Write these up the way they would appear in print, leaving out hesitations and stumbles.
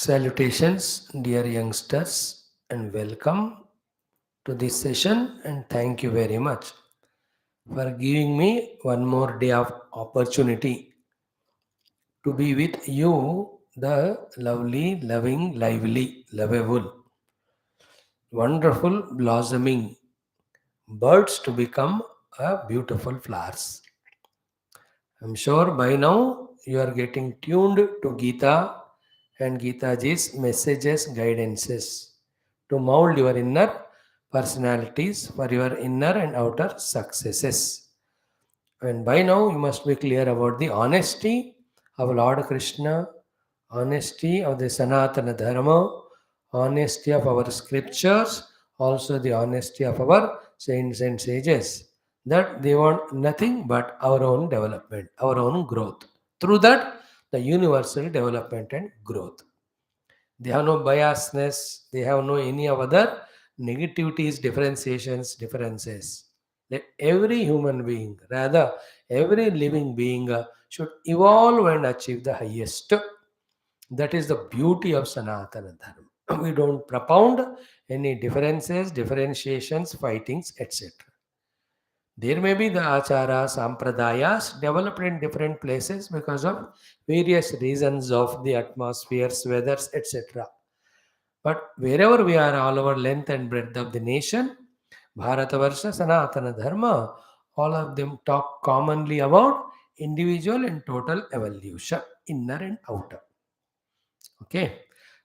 Salutations, dear youngsters, and welcome to this session. And thank you very much for giving me one more day of opportunity to be with you, the lovely, loving, lively, lovable, wonderful, blossoming birds to become a beautiful flowers. I'm sure by now you are getting tuned to Geeta and Geetaji's messages, guidances to mold your inner personalities for your inner and outer successes. And by now you must be clear about the honesty of Lord Krishna, honesty of the Sanatana Dharma, honesty of our scriptures, also the honesty of our saints and sages. That they want nothing but our own development, our own growth. Through that, the universal development and growth. They have no biasness, they have no any other negativities, differentiations, differences. That every human being, rather every living being, should evolve and achieve the highest. That is the beauty of Sanatana Dharma. We don't propound any differences, differentiations, fightings, etc. There may be the acharas, sampradayas developed in different places because of various reasons of the atmospheres, weathers, etc. But wherever we are, all over length and breadth of the nation, Bharatavarsha, Sanatana Dharma, all of them talk commonly about individual and total evolution, inner and outer. Okay.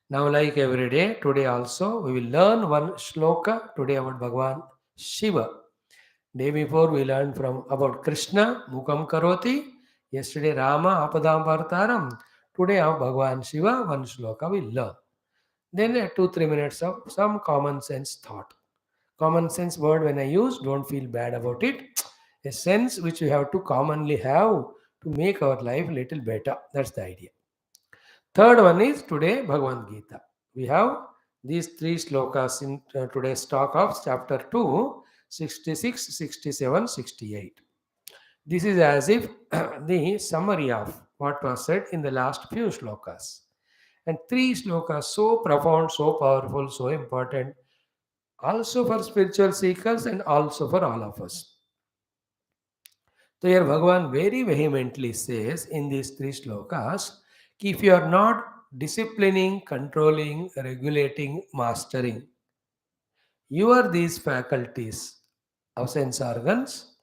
Now, like every day, today also we will learn one shloka today about Bhagavan Shiva. Day before we learned from about Krishna, Mukam Karoti. Yesterday Rama, Apadam Vartaram. Today of Bhagavan Shiva, one shloka we learn. Then 2-3 minutes of some common sense thought. Common sense word when I use, don't feel bad about it. A sense which we have to commonly have to make our life a little better. That's the idea. Third one is today Bhagavad Gita. We have these three slokas in today's talk of chapter 2, 66, 67, 68. This is as if the summary of what was said in the last few slokas. And three slokas so profound, so powerful, so important, also for spiritual seekers and also for all of us. So here Bhagavan very vehemently says in these three slokas, ki if you are not disciplining, controlling, regulating, mastering your these faculties of sense organs,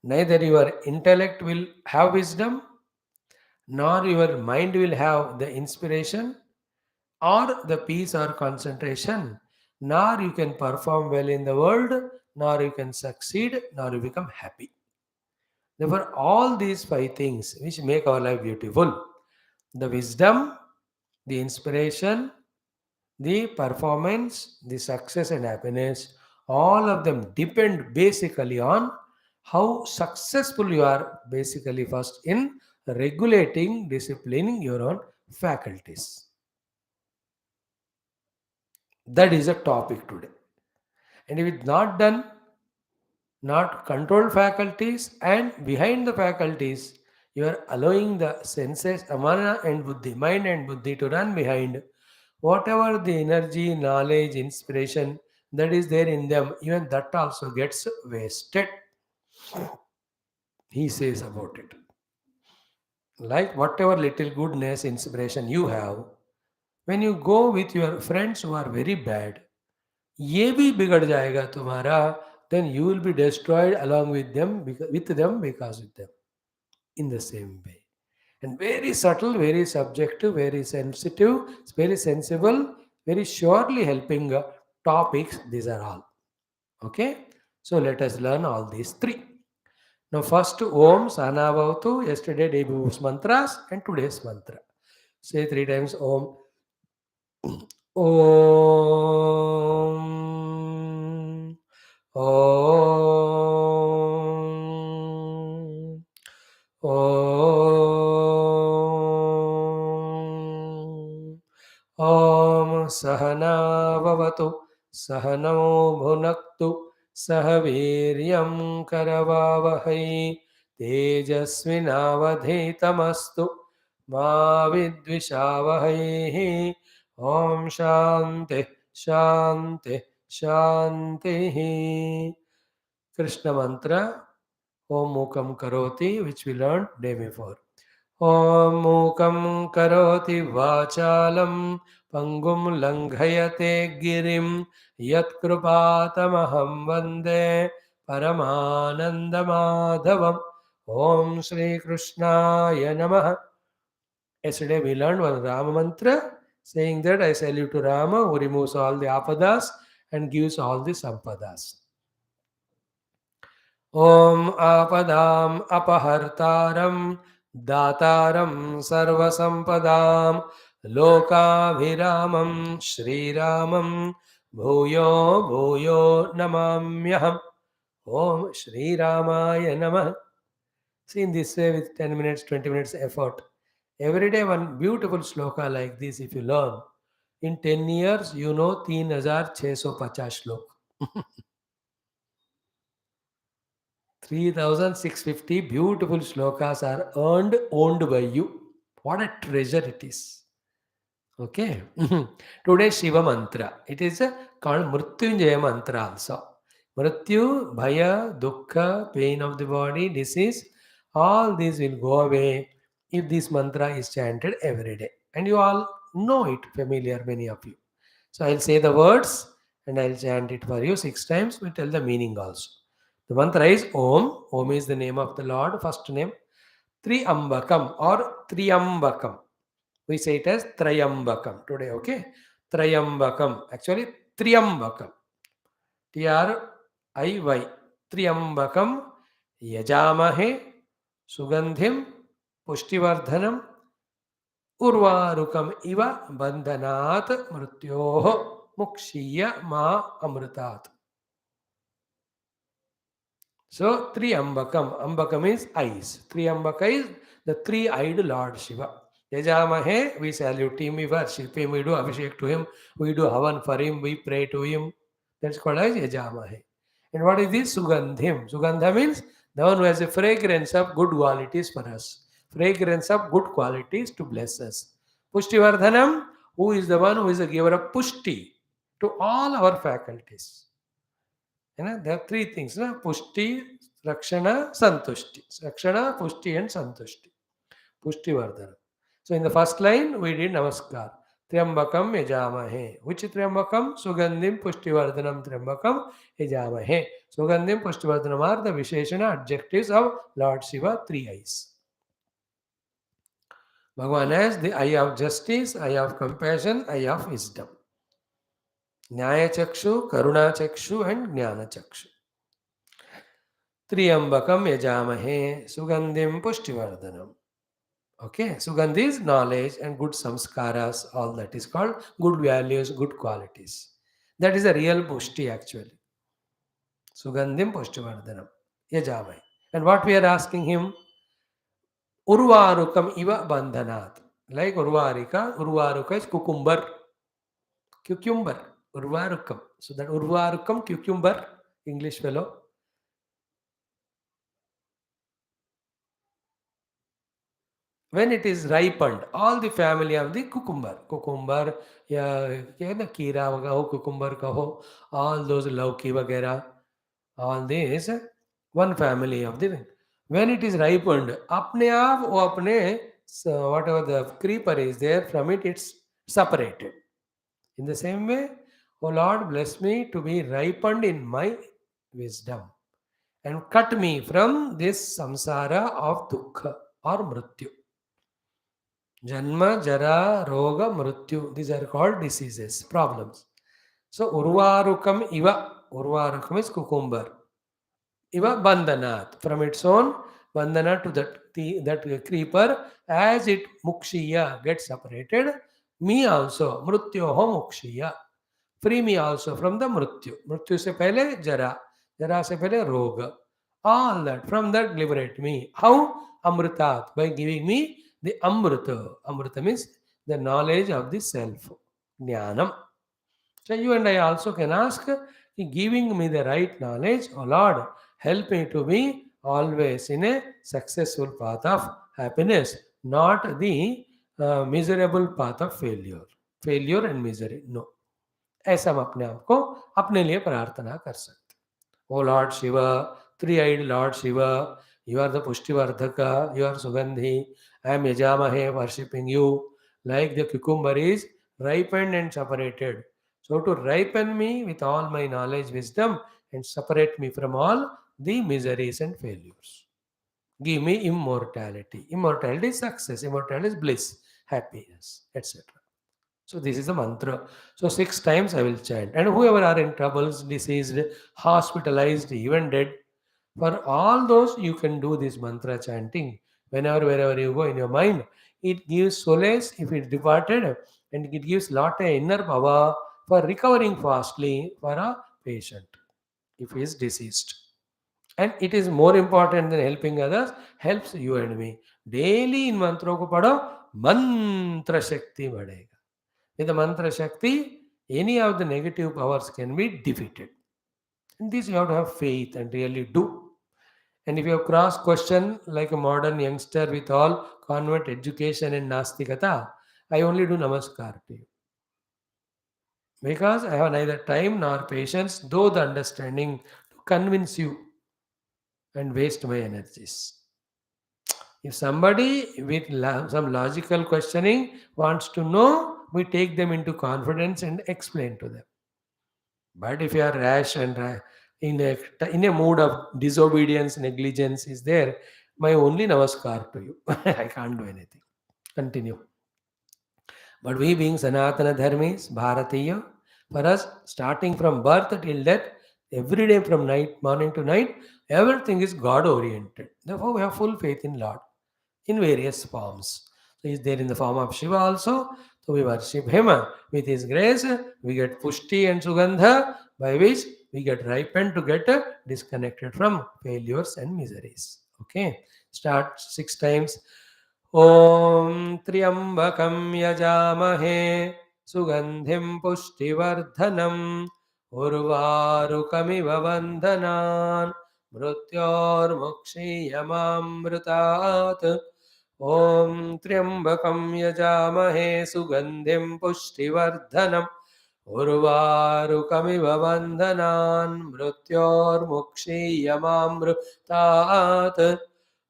neither your intellect will have wisdom, nor your mind will have the inspiration, or the peace or concentration, nor you can perform well in the world, nor you can succeed, nor you become happy. Therefore, all these five things which make our life beautiful, the wisdom, the inspiration, the performance, the success and happiness, all of them depend basically on how successful you are basically first in regulating, disciplining your own faculties. That is a topic today. And if it's not done, not controlled faculties, and behind the faculties, you are allowing the senses, amana and buddhi, mind and buddhi to run behind whatever the energy, knowledge, inspiration that is there in them, even that also gets wasted. He says about it. Like whatever little goodness, inspiration you have, when you go with your friends who are very bad, ये भी बिगड़ जाएगा तुम्हारा, then you will be destroyed along with them because with them in the same way. And very subtle, very subjective, very sensitive, very sensible, very surely helping topics. These are all. Okay. So let us learn all these three. Now first Om Sanavavatu, yesterday debut mantras and today's mantra. Say three times Om. Om. Om. Om. Om Sahanavavatu Sahano Bhunaktu Sahaviryam Karavavahai Tejasvinavadhetamastu मा विद्विषावहैः ॐ शान्ति शान्ति शान्तिः. Krishna mantra Om Mukam Karoti, which we learned day before. Om Mukam Karoti Vachalam Pangum Langhayate Girim Yat Krupatamaham Vande Paramananda Madhavam. Om Shri Krishnaya Namaha. Yesterday we learned one Rama mantra saying that I salute to Rama who removes all the apadas and gives all the sampadas. Om Apadam Apahartaram Dataram Sarvasampadam Lokabhiramam Shri Ramam Bhuyo Bhuyo Namamyaham. Om Shri Ramaya Namah. See, in this way, with 10 minutes, 20 minutes effort, every day one beautiful sloka like this, if you learn, in 10 years, you know 3650 slok. 3650 beautiful slokas are earned, owned by you. What a treasure it is. Okay. Today Shiva mantra. It is called Mrityunjaya mantra also. Mrityu, Bhaya, Dukkha, pain of the body, disease, all these will go away if this mantra is chanted every day. And you all know it, familiar, many of you. So I'll say the words and I'll chant it for you 6 times. We tell the meaning also. The mantra is Om. Om is the name of the Lord, first name. Triambakam or Triambakam. We say it as Trayambakam today, okay? Trayambakam. Actually, Triambakam. Triy. Triambakam. Yajamahe. Sugandhim. Pushtivardhanam. Urvarukam iva bandhanat mrityoho mukshiya ma amrutat. So, Triambakam. Ambakam is eyes. Triambaka is the three-eyed Lord Shiva. Yajamahe, we salute him, we worship him, we do abhishek to him, we do havan for him, we pray to him. That's called as Yajamahe. And what is this? Sugandhim. Sugandha means the one who has a fragrance of good qualities for us. Fragrance of good qualities to bless us. Pushtivardhanam, who is the one who is a giver of pushti to all our faculties. You know, there are three things. No? Pushti, Rakshana, Santushti. Rakshana, Pushti and Santushti. Pushti Vardhana. So in the first line, we did Namaskar. Triambakam Yajamahe. Which Triambakam? Sugandhim Pushtivardhanam Triambakam Yajamahe. Sugandhim Pushtivardhanam are the Visheshana adjectives of Lord Shiva, three eyes. Bhagavan has the eye of justice, eye of compassion, eye of wisdom. Nyaya Chakshu, Karuna Chakshu and Jnana Chakshu. Triambakam Yajamahe Sugandhim Pushtivardhanam. Okay, Sugandhi is knowledge and good samskaras, all that is called good values, good qualities. That is a real pushti actually. Sugandhim Pushtivardhanam Yajamahe. And what we are asking him? Urvarukam iva bandhanat. Like Urvaruka is cucumber. Urvarukam. So that Urvarukam, cucumber, English fellow. When it is ripened, all the family of the cucumber, yeah, kira kaho, cucumber kaho, all those lauki vagera, all these, one family of the. When it is ripened, apne aap, wo apne, so whatever the creeper is there, from it, it's separated. In the same way, O Lord, bless me to be ripened in my wisdom and cut me from this samsara of dukkha or mrityu. Janma, Jara, Roga, Mrityu. These are called diseases, problems. So, Urvarukam Iva. Urvarukam is cucumber. Iva Bandhanat. From its own Bandhana to that creeper, as it Mukshiya gets separated, me also, Mrityoho Mukshiya. Free me also from the Mrityu. Mrityu se pehle Jara. Jara se pehle Roga. All that. From that liberate me. How? Amritat. By giving me the Amrita. Amrita means the knowledge of the self. Jnanam. So you and I also can ask, giving me the right knowledge, oh Lord, help me to be always in a successful path of happiness, not the miserable path of failure. Failure and misery. No. ऐसा हम अपने आप को अपने लिए प्रार्थना कर सकते. O Lord Shiva, three-eyed Lord Shiva, you are the Pushtivardhaka, you are Sugandhi, I am Yajamahe worshipping you, like the cucumber is ripened and separated. So to ripen me with all my knowledge, wisdom, and separate me from all the miseries and failures. Give me immortality. Immortality is success, immortality is bliss, happiness, etc. So this is the mantra. So 6 times I will chant. And whoever are in troubles, diseased, hospitalized, even dead, for all those you can do this mantra chanting whenever, wherever you go in your mind. It gives solace if it's departed, and it gives lot of inner power for recovering fastly for a patient if he is deceased. And it is more important than helping others, helps you and me. Daily in mantra ko padho, mantra shakti badega. With the mantra Shakti, any of the negative powers can be defeated. And this you have to have faith and really do. And if you have cross question like a modern youngster with all convent education and Nastikata, I only do Namaskar to you. Because I have neither time nor patience, though the understanding to convince you and waste my energies. If somebody with some logical questioning wants to know, we take them into confidence and explain to them. But if you are rash and in a mood of disobedience, negligence is there, my only namaskar to you. I can't do anything. Continue. But we being Sanatana Dharmis, Bharatiya, for us, starting from birth till death, every day from night, morning to night, everything is God oriented. Therefore, we have full faith in Lord in various forms. So he is there in the form of Shiva also. So we worship him with his grace. We get pushti and sugandha, by which we get ripened to get disconnected from failures and miseries. Okay. Start 6 times. Om Triambakam Yajamahe Sugandhim Pushtivardhanam Urvarukamiva Vandhanan Mrutyor Mukshiyamamrutat. Om Triambakam Yajamahe Sugandhim Pushtivardhanam Urvarukamiva Vandhanan Mrutyor Mukshiyamamrutat.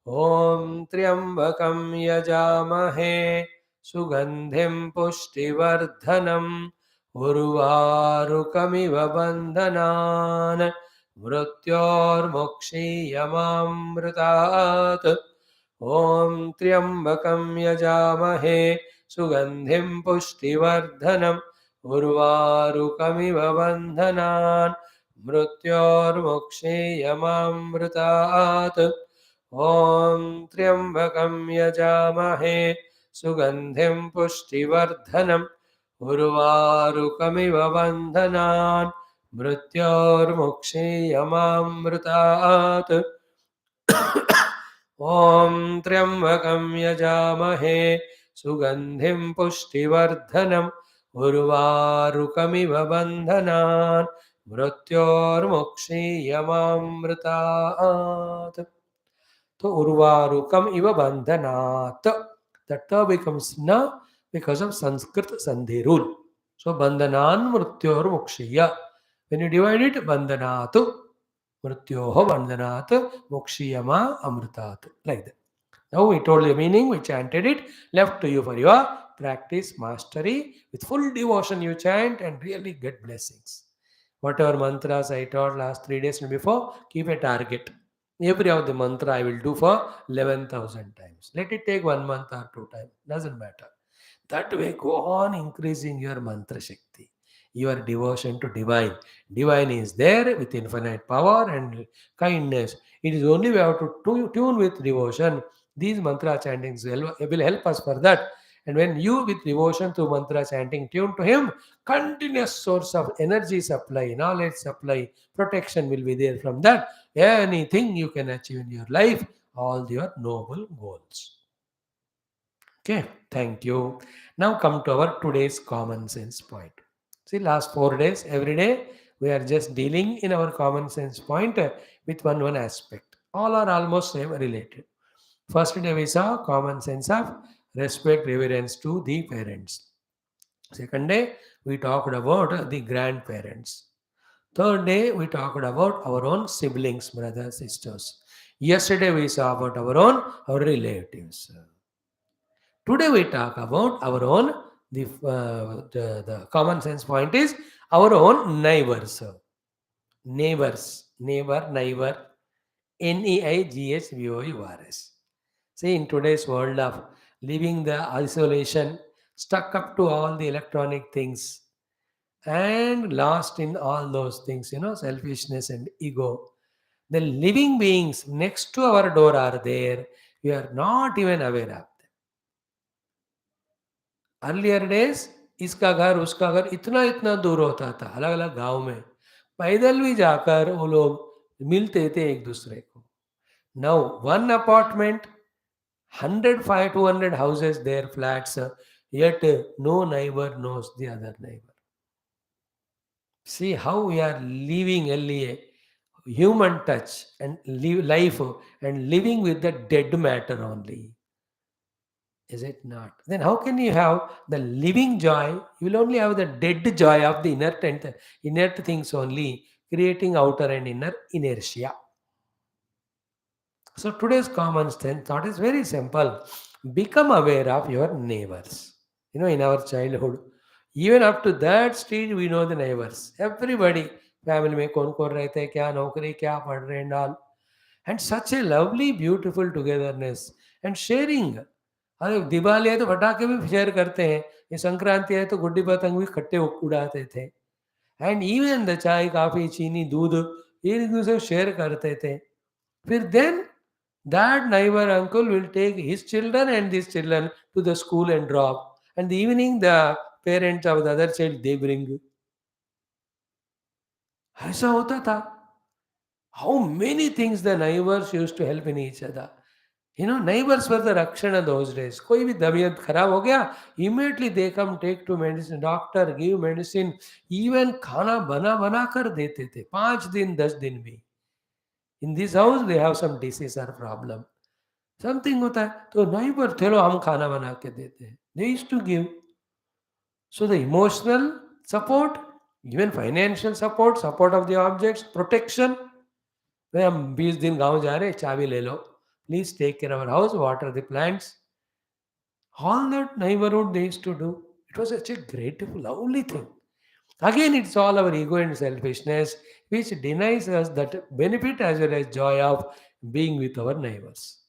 Om Triambakam Yajamahe Sugandhim Pushtivardhanam Urvarukamiva Bandhanan Mrutyor Mukshiyamamrutat. Om Triambakam Yajamahe Sugandhim Pushtivardhanam Urvarukamiva Bandhanan Mrutyor Mukshiyamamrutat. Om Triambakam Yajamahe Sugandhim Pushtivardhanam Urvarukamiva Bandhanan Mrutyor Mukshiyamamrutat. Om Triambakam Yajamahe Sugandhim Pushtivardhanam Urvarukamiva Bandhanan Mrutyor Mukshiyamamrutat. So urvarukam iva bandhanat. The ta becomes na because of Sanskrit sandhi rule. So bandhanan mrityor mukshiya. When you divide it, bandhanatu mrityoho bandhanat mukshiyama amritat. Like that. Now we told the meaning, we chanted it, left to you for your practice, mastery. With full devotion you chant and really get blessings. Whatever mantras I taught last 3 days and before, keep a target. Every of the mantra I will do for 11,000 times. Let it take 1 month or 2 times. Doesn't matter. That way, go on increasing your mantra shakti, your devotion to divine. Divine is there with infinite power and kindness. It is only we have to tune with devotion. These mantra chantings will help us for that. And when you with devotion to mantra chanting tune to him, continuous source of energy supply, knowledge supply, protection will be there from that. Anything you can achieve in your life, all your noble goals. Okay, thank you. Now come to our today's common sense point. See, last 4 days, every day, we are just dealing in our common sense point with one aspect. All are almost same related. First day we saw common sense of respect, reverence to the parents. Second day, we talked about the grandparents. Third day, we talked about our own siblings, brothers, sisters. Yesterday, we saw about our relatives. Today, we talk about our own, the common sense point is our own neighbors. Neighbors, neighbor, NEIGHBOURS. See, in today's world of living the isolation, stuck up to all the electronic things, and lost in all those things, selfishness and ego. The living beings next to our door are there. We are not even aware of them. Earlier days इसका घर उसका घर इतना इतना दूर होता था, अलग अलग गांव में पैदल भी जाकर वो लोग मिलते थे एक दूसरे को. Now one apartment, 105 200 houses there, flats, yet no neighbor knows the other neighbor. See how we are living only a human touch and live life and living with the dead matter only. Is it not? Then how can you have the living joy? You will only have the dead joy of the inert things only, creating outer and inner inertia. So today's common sense thought is very simple. Become aware of your neighbors. In our childhood, even up to that stage, we know the neighbors. Everybody, family में कौन रहते हैं, क्या नौकरी, क्या पढ़ रहे हैं and all. And such a lovely, beautiful togetherness and sharing. अरे दिवाली है तो पटाखे भी शेयर करते हैं, ये संक्रांति है तो गुड्डी पतंग भी इकट्ठे उड़ाते थे. एंड इवन द चाय काफी चीनी दूध ये एक दूसरे को शेयर करते थे. फिर then that neighbor uncle will take his children and these children to the school and drop, and the evening the parents of the other child they bring. ऐसा होता था. How many things the neighbors used to help in each other. Neighbors were the rakshana those days. कोई भी तबीयत खराब हो गया, immediately they come take to medicine, doctor give medicine, even खाना बना बना कर देते थे 5 दिन 10 दिन भी. In this house they have some disease or problem, something होता है तो neighbor चलो हम खाना बना के देते हैं. They used to give. So the emotional support, even financial support, support of the objects, protection. भाई हम 20 दिन गांव जा रहे हैं, चाबी ले लो, please take care our house, water the plants. All that neighborhood they used to do. It was such a grateful, lovely thing. Again, it's all our ego and selfishness which denies us that benefit as well as joy of being with our neighbors.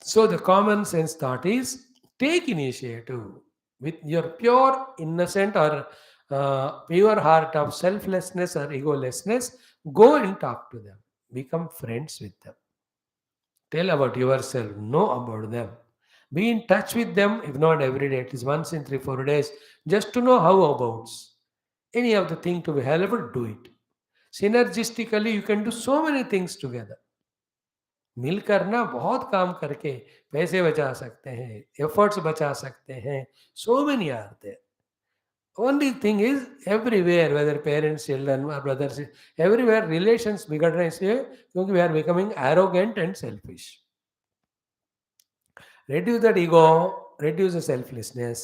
So the common sense thought is take initiative with your pure, innocent, or pure heart of selflessness or egolessness. Go and talk to them. Become friends with them. Tell about yourself. Know about them. Be in touch with them, if not every day, at least once in 3 4 days, just to know how about any of the thing to be helpful, do it. Synergistically, you can do so many things together. मिलकर ना बहुत काम करके पैसे बचा सकते हैं, efforts बचा सकते हैं. So many are there. Only thing is everywhere, whether parents children और ब्रदर्स, एवरीवेयर रिलेशंस बिगड़ रहे हैं इसलिए क्योंकि we are becoming arrogant and selfish. Reduce that ego, reduce the selflessness,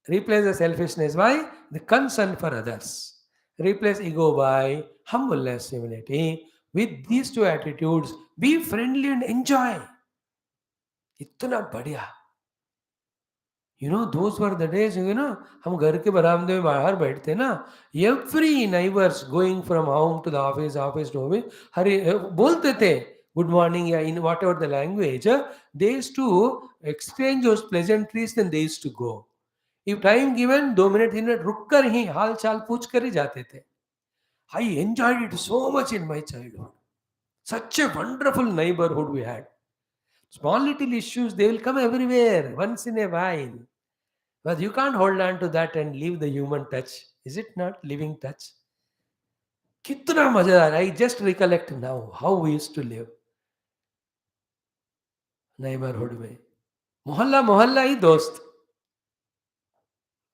replace the selfishness by the concern for others. Replace ego by humbleness, humility. With these two attitudes, be friendly and enjoy. इतना बढ़िया. those were the days, हम घर के बरामदे में बाहर बैठते ना, every neighbors going from home to the office to home, हरे बोलते थे good morning, yeah, in whatever the language, they used to exchange those pleasantries, then they used to go. If time given, 2 minute 3 minute रुक कर ही हाल चाल पूछ कर ही जाते थे. I enjoyed it so much in my childhood. Such a wonderful neighborhood we had. Small little issues, they will come everywhere once in a while. But you can't hold on to that and leave the human touch. Is it not living touch? कितना मजेदार. I just recollect now how we used to live. Neighborhood में मोहल्ला मोहल्ला ही दोस्त.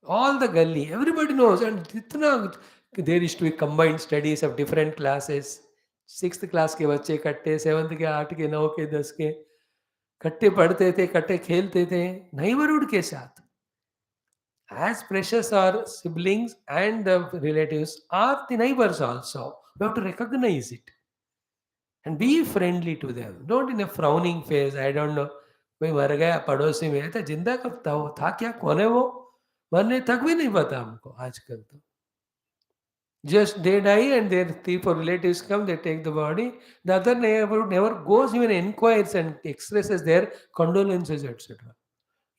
All the gully, everybody knows. And इतना there used to be combined studies of different classes. 6th class के बच्चे इकट्ठे, 7th के 8 के 9 के 10 के कट्टे पढ़ते थे, कट्टे खेलते थे नेबरहुड के साथ. As precious our siblings and the relatives are the neighbors also. We have to recognize it and be friendly to them. Don't in a frowning face. I don't know. कोई मर गया पड़ोसी में तो जिंदा कब था वो, था क्या, कौन है वो, मरने तक भी नहीं पता हमको आजकल तो. Just they die and their thief or relatives come, they take the body. The other neighbor never goes, even inquires and expresses their condolences, etc.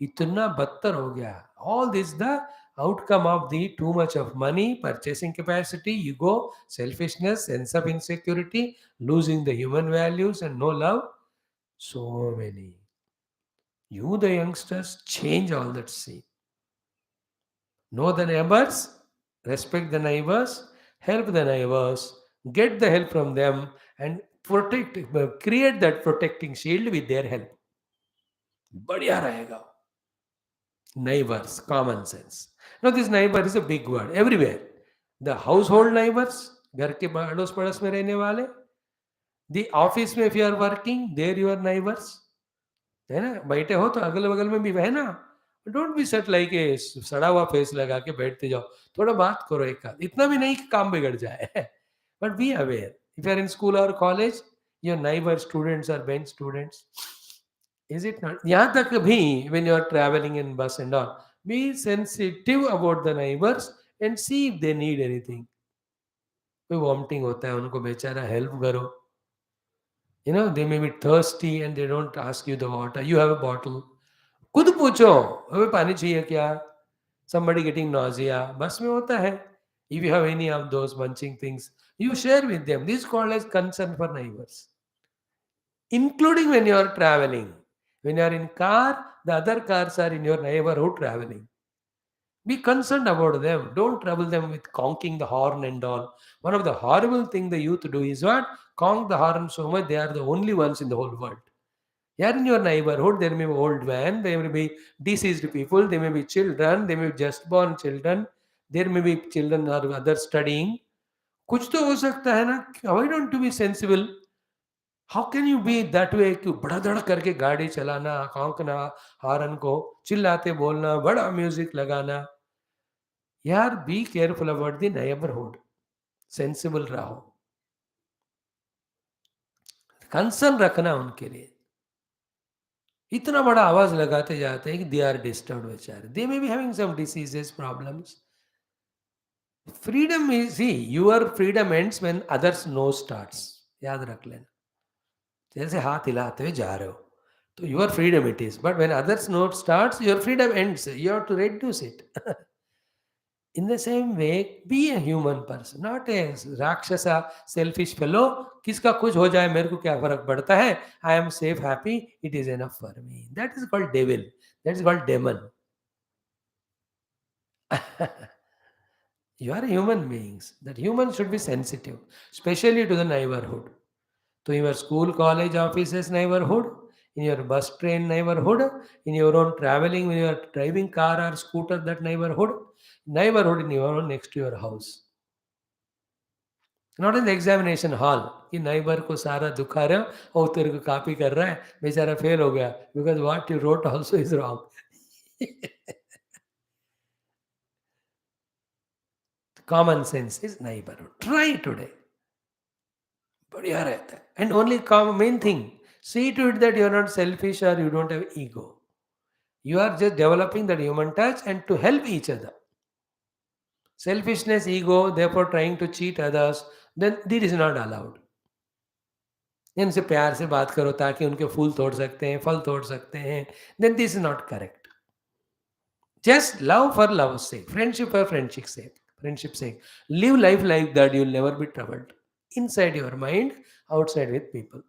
इतना बदतर हो गया. All this the outcome of the too much of money, purchasing capacity, ego, selfishness, sense of insecurity, losing the human values and no love. So many. You, the youngsters, change all that. See, know the neighbors, respect the neighbors, help the neighbors, get the help from them, and protect, create that protecting shield with their help. बढ़िया रहेगा. Neighbors, common sense. Now, this neighbor is a big word everywhere. The household neighbors, घर के अड़ोस पड़ोस में रहने वाले. The office में if you are working, there your neighbors. है ना, बैठे हो तो अगल बगल में भी है ना. Don't be set like a सड़ा हुआ फेस लगा के बैठते जाओ. थोड़ा बात करो एक आध, इतना भी नहीं कि काम बिगड़ जाए. But be aware. If you are in school और college, your neighbour students are bench students. Is it not? यहाँ तक भी when you are traveling in bus and all, be sensitive about the neighbors and see if they need anything. कोई vomiting होता है उनको बेचारा help करो. You know, they may be thirsty and they don't ask you the water. You have a bottle. खुद पूछो, हमें पानी चाहिए क्या? Somebody getting nausea. बस में होता है. If you have any of those munching things, you share with them. This is called as concern for neighbors. Including when you are traveling. When you are in car, the other cars are in your neighborhood traveling. Be concerned about them. Don't trouble them with conking the horn and all. One of the horrible thing the youth do is what? Conk the horn so much they are the only ones in the whole world. Here in your neighborhood, there may be old man, there may be deceased people, there may be children, there may be just born children, there may be children or others studying. कुछ तो हो सकता है ना. Why don't you be sensible? How can you be that way कि धड़ करके गाड़ी चलाना, हॉन्कना, हॉर्न को चिल्लाते बोलना, बड़ा म्यूजिक लगाना. यार be careful about the neighbourhood. Sensible रहो, कंसर्न रखना उनके लिए. इतना बड़ा आवाज लगाते जाते हैं कि दे आर डिस्टर्ब बेचारे. They may be having some diseases problems. Freedom is see your freedom ends when others no starts. याद रख लेना. जैसे हाथ हिलाते हुए जा रहे हो तो your freedom it is, but when others note starts, your freedom ends. You have to reduce it. In the same way, be a human person, not a rakshasa selfish fellow. किसका कुछ हो जाए मेरे को क्या फर्क पड़ता है. I am safe, happy, it is enough for me. That is called devil. That is called demon. You are human beings. That humans should be sensitive, especially to the neighborhood. To your school, college, offices neighborhood, in your bus, train neighborhood, in your own traveling, when you are driving car or scooter, that neighborhood in your own next to your house. Not in the examination hall कि neighbor को सारा दुखा रहे हो और तेरे को copy कर रहा है, बेचारा फेल हो गया, because what you wrote also is wrong. Common sense is neighborhood. Try today. बढ़िया रहता है. And only main thing, see to it that you are not selfish or you don't have ego. You are just developing that human touch and to help each other. Selfishness, ego, therefore trying to cheat others, then this is not allowed. इनसे प्यार से बात करो ताकि उनके फूल तोड़ सकते हैं, फल तोड़ सकते हैं. Then this is not correct. Just love for love's sake, friendship for friendship's sake. Friendship's sake. Live life like that, you'll never be troubled. Inside your mind, outside with people.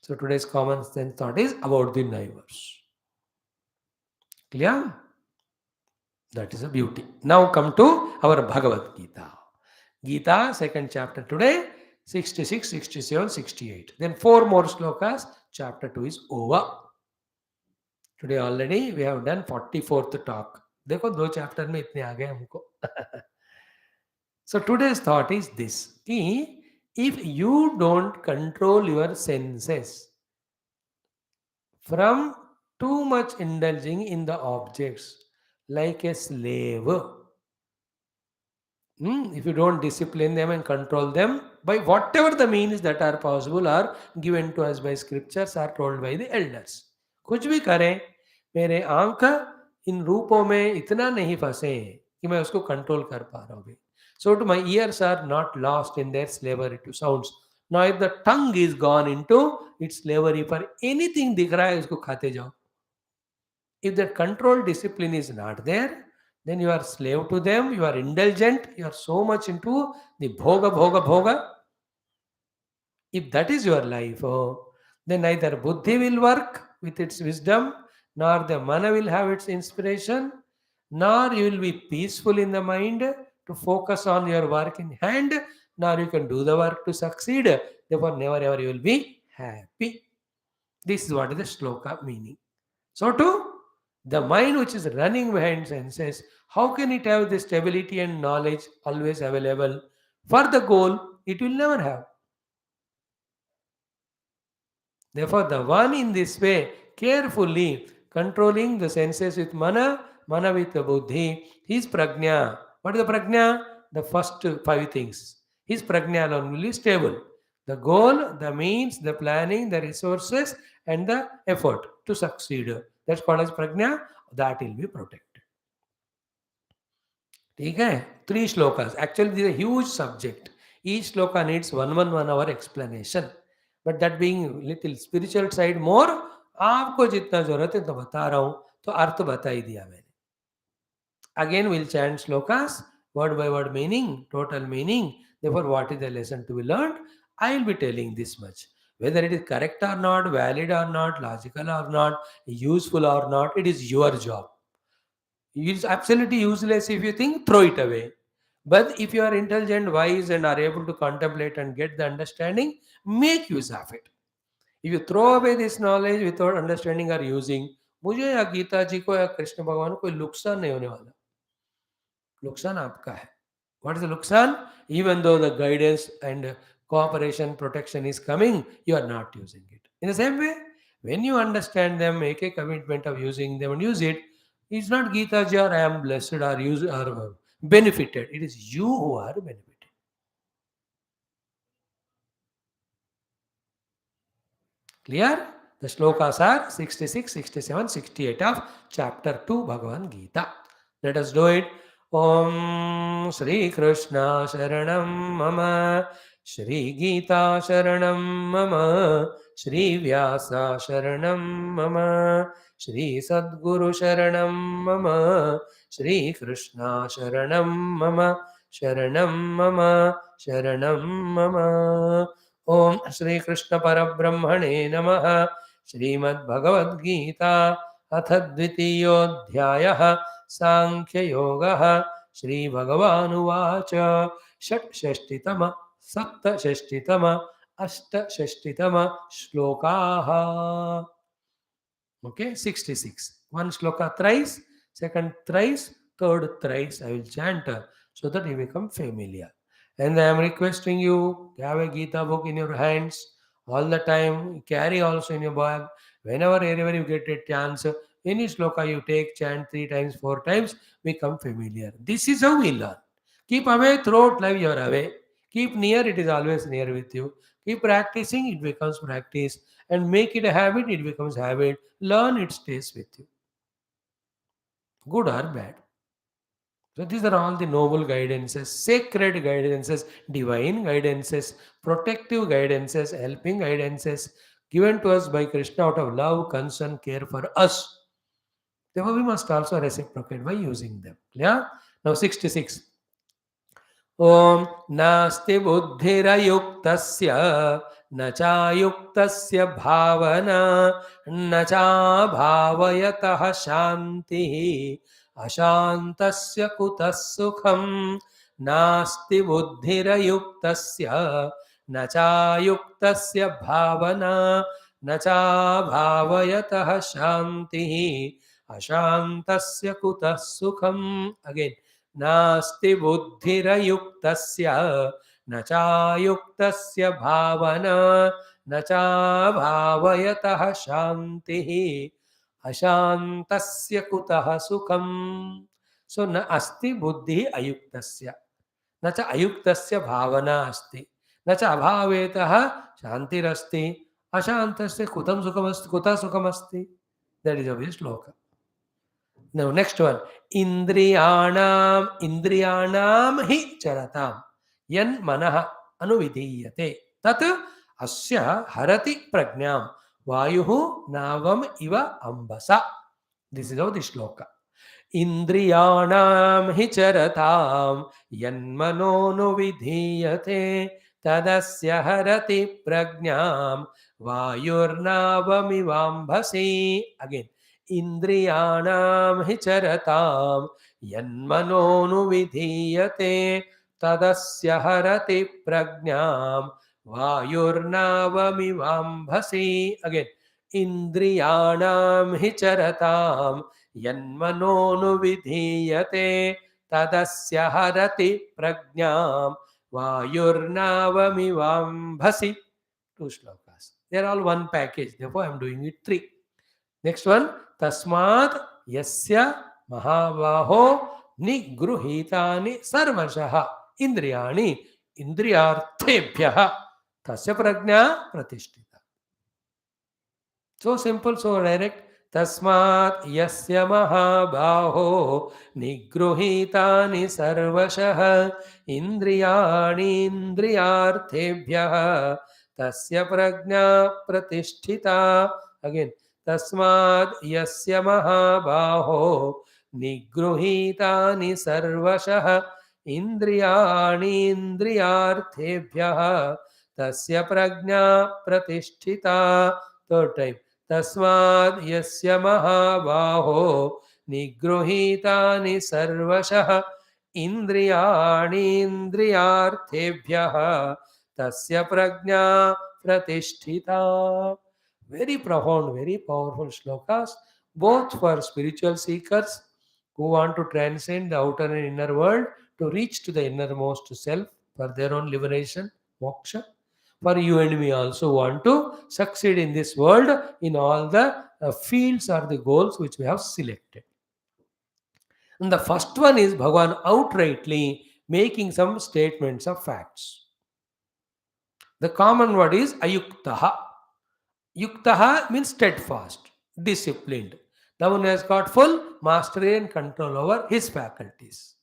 So today's common sense thought is about the neighbors. Clear? That is a beauty. Now come to our Bhagavad Gita. Gita, second chapter today, 66, 67, 68. Then 4 more slokas, chapter 2 is over. Today already we have done 44th talk. देखो 2 chapter में इतने आ गए हमको. So today's thought is this. If you don't control your senses, from too much indulging in the objects like a slave. If you don't discipline them and control them by whatever the means that are possible are given to us by scriptures are told by the elders. कुछ भी करें, मेरे आंख इन रूपों में इतना नहीं फंसे हैं कि मैं उसको कंट्रोल कर पा रहा हूँ. So to my ears are not lost in their slavery to sounds. Now if the tongue is gone into its slavery for anything दिख रहा है उसको खाते जाओ. If that control discipline is not there, then you are slave to them, you are indulgent, you are so much into the bhoga, bhoga, bhoga. If that is your life, oh, then neither buddhi will work with its wisdom, nor the mana will have its inspiration, nor you will be peaceful in the mind to focus on your work in hand, nor you can do the work to succeed. Therefore, never ever you will be happy. This is what is the shloka meaning. So too, the mind which is running behind senses, how can it have the stability and knowledge always available for the goal? It will never have. Therefore, the one in this way, carefully controlling the senses with mana, mana with the buddhi, his prajna. What is the prajna? The first five things. His prajna alone will be stable. The goal, the means, the planning, the resources, and the effort to succeed. That's called as prajna. That will be protected. ठीक है, 3 shlokas. Actually, this is a huge subject. Each shloka needs 1 hour explanation. But that being little spiritual side more, आपको जितना जरूरत है तो बता रहा हूं, तो अर्थ बता ही दिया मैंने. Again, we'll chant shlokas, word by word meaning, total meaning. Therefore, what is the lesson to be learned? I will be telling this much. Whether it is correct or not, valid or not, logical or not, useful or not, it is your job. It is absolutely useless if you think, throw it away. But if you are intelligent, wise, and are able to contemplate and get the understanding, make use of it. If you throw away this knowledge without understanding or using, मुझे या गीता जी को या कृष्ण भगवान को कोई नुकसान नहीं होने वाला. नुकसान आपका है. What is the नुकसान? Even though the guidance and cooperation, protection is coming, you are not using it. In the same way, when you understand them, make a commitment of using them and use it, it's not Geeta ji or I am blessed or use or benefited. It is you who are benefited. Clear? The shlokas are 66, 67, 68 of chapter 2 Bhagavan Gita. Let us do it. Om Shri Krishna Sharanam Mama, Shri Gita Sharanam Mama, Shri Vyasa Sharanam Mama, Shri Sadguru Sharanam Mama, Shri Krishna Sharanam Mama, Sharanam Mama, Sharanam Mama. ओम श्री कृष्ण परब्रह्मणे नमः. श्रीमद्भगवद गीता अथ द्वितीयोऽध्यायः सांख्ययोगः. श्री भगवानुवाच षट्षष्टितम सप्तषष्टितम अष्टषष्टितम श्लोकाः. Okay, 66. One shloka thrice, second thrice, third thrice. I will chant so that you become familiar. And I am requesting you, have a Gita book in your hands all the time. Carry also in your bag. Whenever, wherever you get a chance, any shloka you take, chant 3 times, 4 times, become familiar. This is how we learn. Keep away throughout life, you are away. Keep near, it is always near with you. Keep practicing, it becomes practice. And make it a habit, it becomes habit. Learn, it stays with you. Good or bad. So these are all the noble guidances, sacred guidances, divine guidances, protective guidances, helping guidances given to us by Krishna out of love, concern, care for us. Therefore, we must also reciprocate by using them. Yeah? Now 66. ॐ नास्ति बुद्धिरयुक्तस्य न चायुक्तस्य भावना न चाभावयतः शान्तिः अशान्तस्य कुतः सुखम्. नास्ति बुद्धिरयुक्तस्य न चायुक्तस्य भावना न चाभावयतः शान्तिः अशान्तस्य कुतः सुखम्. Again. नास्ति बुद्धिरयुक्तस्य न चायुक्तस्य भावना न चाभावयतः शान्तिः अशान्तस्य कुतः सुखम्. So न अस्ति बुद्धिः अयुक्तस्य, न च अयुक्तस्य भावना अस्ति, न च अभावेतः शान्तिरस्ति, अशान्तस्य कुतं सुखमस्ति, कुतः सुखमस्ति. That is obvious श्लोक. Now next one. Indriyanam hi charatam yan manah anuvidhiyate tat asya harati pragnam vayuhu navam iva ambasa. This is how the shloka. Indriyanam hi charatam yanmano vidhiyate tadasya harati pragnam vayurnavamivambhasi. Again. Indriyanam hi charatam yanmanonuvidhiyate tadasya harati pragnam vayurnavamivambhasi. Again. Indriyanam hi charatam yanmanonuvidhiyate tadasya harati pragnam vayurnavamivambhasi. Two shlokas. They are all one package. Therefore, I am doing it three. Next one. Tasmat yasya mahabaho nigruhitani sarvashaha indriyani indriyarthebhyah tasya prajna pratishtita. So simple, so direct. Tasmat yasya mahabaho nigruhitani sarvashah indriyani indriyarthebhyah tasya prajna pratishtita. Again. Tasmad yasya mahabaho nigruhitani sarvashah indriyani indriyarthebhyah tasya prajna pratishtita. Third time. Tasmad yasya mahabaho nigruhitani sarvashah indriyani indriyarthebhyah tasya prajna pratishtita. Very profound, very powerful shlokas, both for spiritual seekers who want to transcend the outer and inner world to reach to the innermost self for their own liberation, moksha. For you and me also want to succeed in this world in all the fields or the goals which we have selected. And the first one is Bhagavan outrightly making some statements of facts. The common word is ayuktaha. Yuktaha means steadfast, disciplined. The one who has got full mastery and control over his faculties.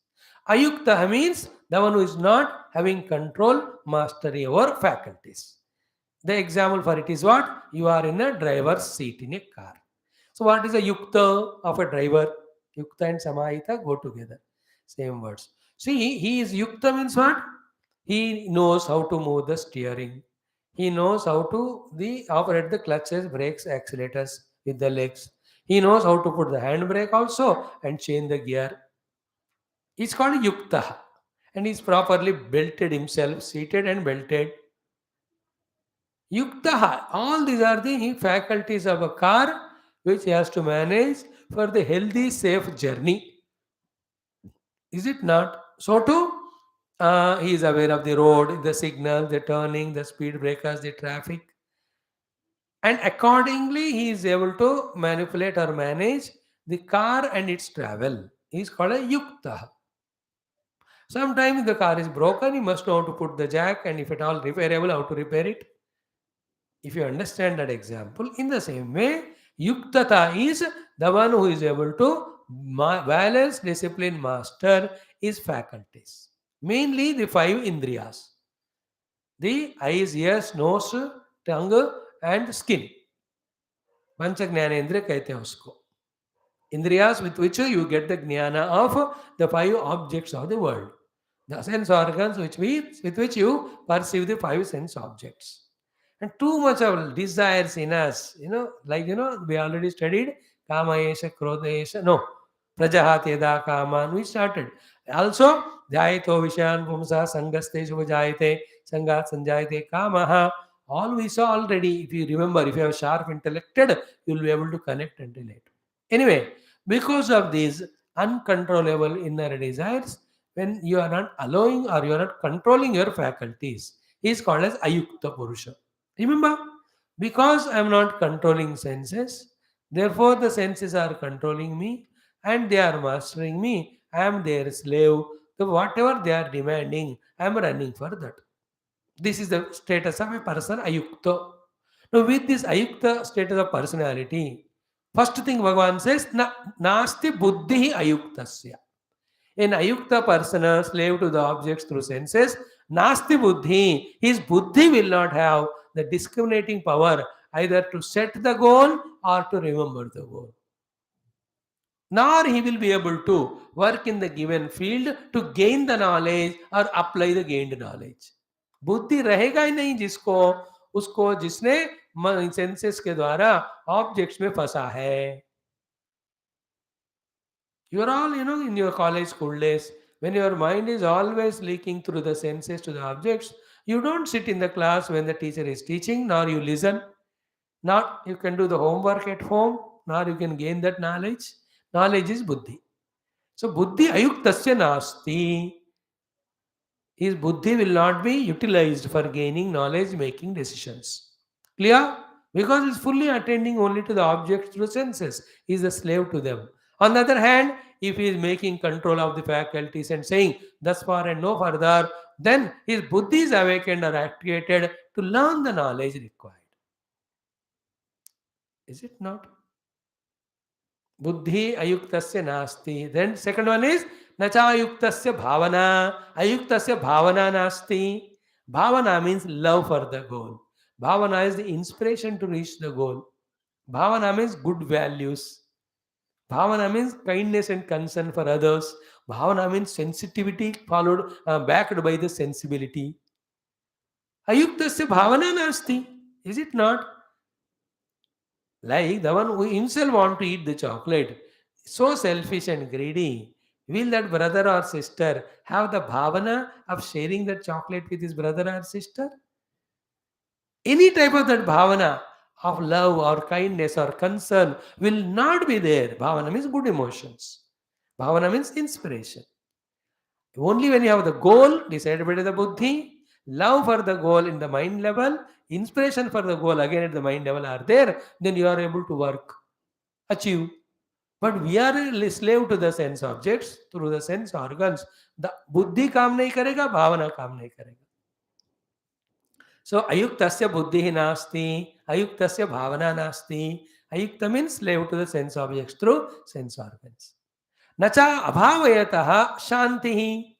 Ayuktaha means the one who is not having control, mastery over faculties. The example for it is what? You are in a driver's seat in a car. So what is a yukta of a driver? Yukta and samahita go together. Same words. See, he is yukta means what? He knows how to move the steering. He knows how to operate the clutches, brakes, accelerators with the legs. He knows how to put the handbrake also and change the gear. It's called yukta. And he's properly belted himself, seated and belted. Yuktaha. All these are the faculties of a car which he has to manage for the healthy, safe journey. Is it not? So too, he is aware of the road, the signal, the turning, the speed breakers, the traffic. And accordingly, he is able to manipulate or manage the car and its travel. He is called a yukta. Sometimes the car is broken, he must know how to put the jack and if at all repairable, how to repair it. If you understand that example, in the same way, yuktata is the one who is able to balance, discipline, master his faculties. Mainly the five indriyas. The eyes, ears, nose, tongue and skin. Pancha Jnanendriya कहते हैं उसको. Indriyas with which you get the jnana of the five objects of the world. The sense organs with which you perceive the five sense objects. And too much of desires in us, we already studied kama esha, krodha esha, no, prajahati yada kaman, we started. Also, dhyayato vishayan pumsa sangaste shubhajayate, sangat sanjayate kamaha. All we saw already. If you remember, if you have sharp intellected, you will be able to connect and relate. Anyway, because of these uncontrollable inner desires, when you are not allowing or you are not controlling your faculties, he is called as ayukta purusha. Remember, Because I am not controlling senses, therefore the senses are controlling me and they are mastering me. I am their slave. So whatever they are demanding, I am running for that. This is the status of a person ayukta. Now, with this ayukta status of personality, first thing Bhagavan says, nasti buddhi ayuktasya. An ayukta person, a slave to the objects through senses, nasti buddhi, his buddhi will not have the discriminating power either to set the goal or to remember the goal. Nor he will be able to work in the given field to gain the knowledge or apply the gained knowledge. बुद्धि रहेगा ही नहीं जिसको उसको जिसने senses के द्वारा objects में फंसा है. You are all, in your college school days, when your mind is always leaking through the senses to the objects, you don't sit in the class when the teacher is teaching, nor you listen, not you can do the homework at home, nor you can gain that knowledge. Knowledge is buddhi. So buddhi ayuktasya nasti. His buddhi will not be utilized for gaining knowledge, making decisions. Clear? Because he's fully attending only to the objects through senses. He is a slave to them. On the other hand, if he is making control of the faculties and saying thus far and no further, then his buddhi is awakened or activated to learn the knowledge required. Is it not? Buddhi ayuktasya nasti. Then second one is nacha ayuktasya bhavana. Ayuktasya bhavana nasti. Bhavana means love for the goal. Bhavana is the inspiration to reach the goal. Bhavana means good values. Bhavana means kindness and concern for others. Bhavana means sensitivity followed, backed by the sensibility. Ayuktasya bhavana nasti. Is it not? Like the one who himself want to eat the chocolate, so selfish and greedy, will that brother or sister have the bhavana of sharing that chocolate with his brother or sister? Any type of that bhavana of love or kindness or concern will not be there. Bhavana means good emotions. Bhavana means inspiration. Only when you have the goal decided by the buddhi, love for the goal in the mind level, inspiration for the goal again at the mind level are there, then you are able to work, achieve. But we are a slave to the sense objects through the sense organs. The buddhi काम नहीं करेगा, भावना काम नहीं करेगा. So ayuktasya buddhi nasti, ayuktasya bhavana nasti. Ayukta means slave to the sense objects through sense organs. Nacha abhavayataha shantihi.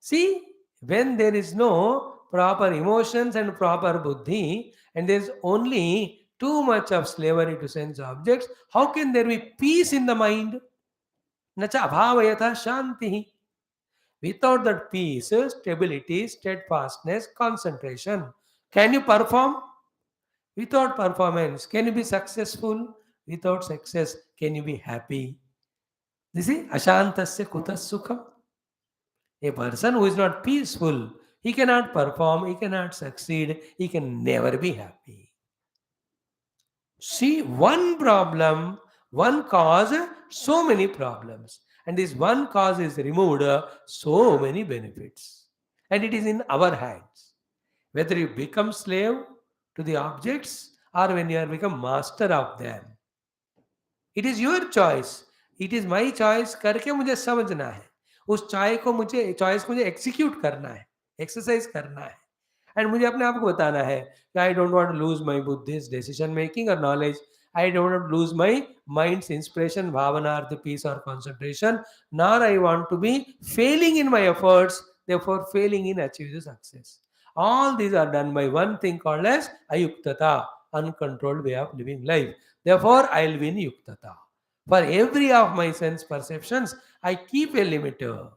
See, when there is no proper emotions and proper buddhi, and there is only too much of slavery to sense objects, how can there be peace in the mind? Nacha abhavayata shantihi. Without that peace, stability, steadfastness, concentration, can you perform? Without performance, can you be successful? Without success, can you be happy? This is ashantasya kutas sukham. A person who is not peaceful, he cannot perform, he cannot succeed, he can never be happy. See, one problem, one cause, so many problems. And this one cause is removed, so many benefits. And it is in our hands. Whether you become slave to the objects or when you are become master of them. It is your choice. It is my choice करके मुझे समझना है. उस choice को मुझे execute करना है, exercise करना है. एंड मुझे अपने आप को बताना है कि I don't want to lose my बुद्धिस डिसीजन मेकिंग और knowledge. I don't want to lose my mind's inspiration भावना और द पीस और concentration. Nor I want to be failing in my efforts, therefore failing in achieving the success. All these are done by one thing called as ayuktata, uncontrolled way of living life. Therefore I will win yuktata. For every of my sense perceptions, I keep a limiter.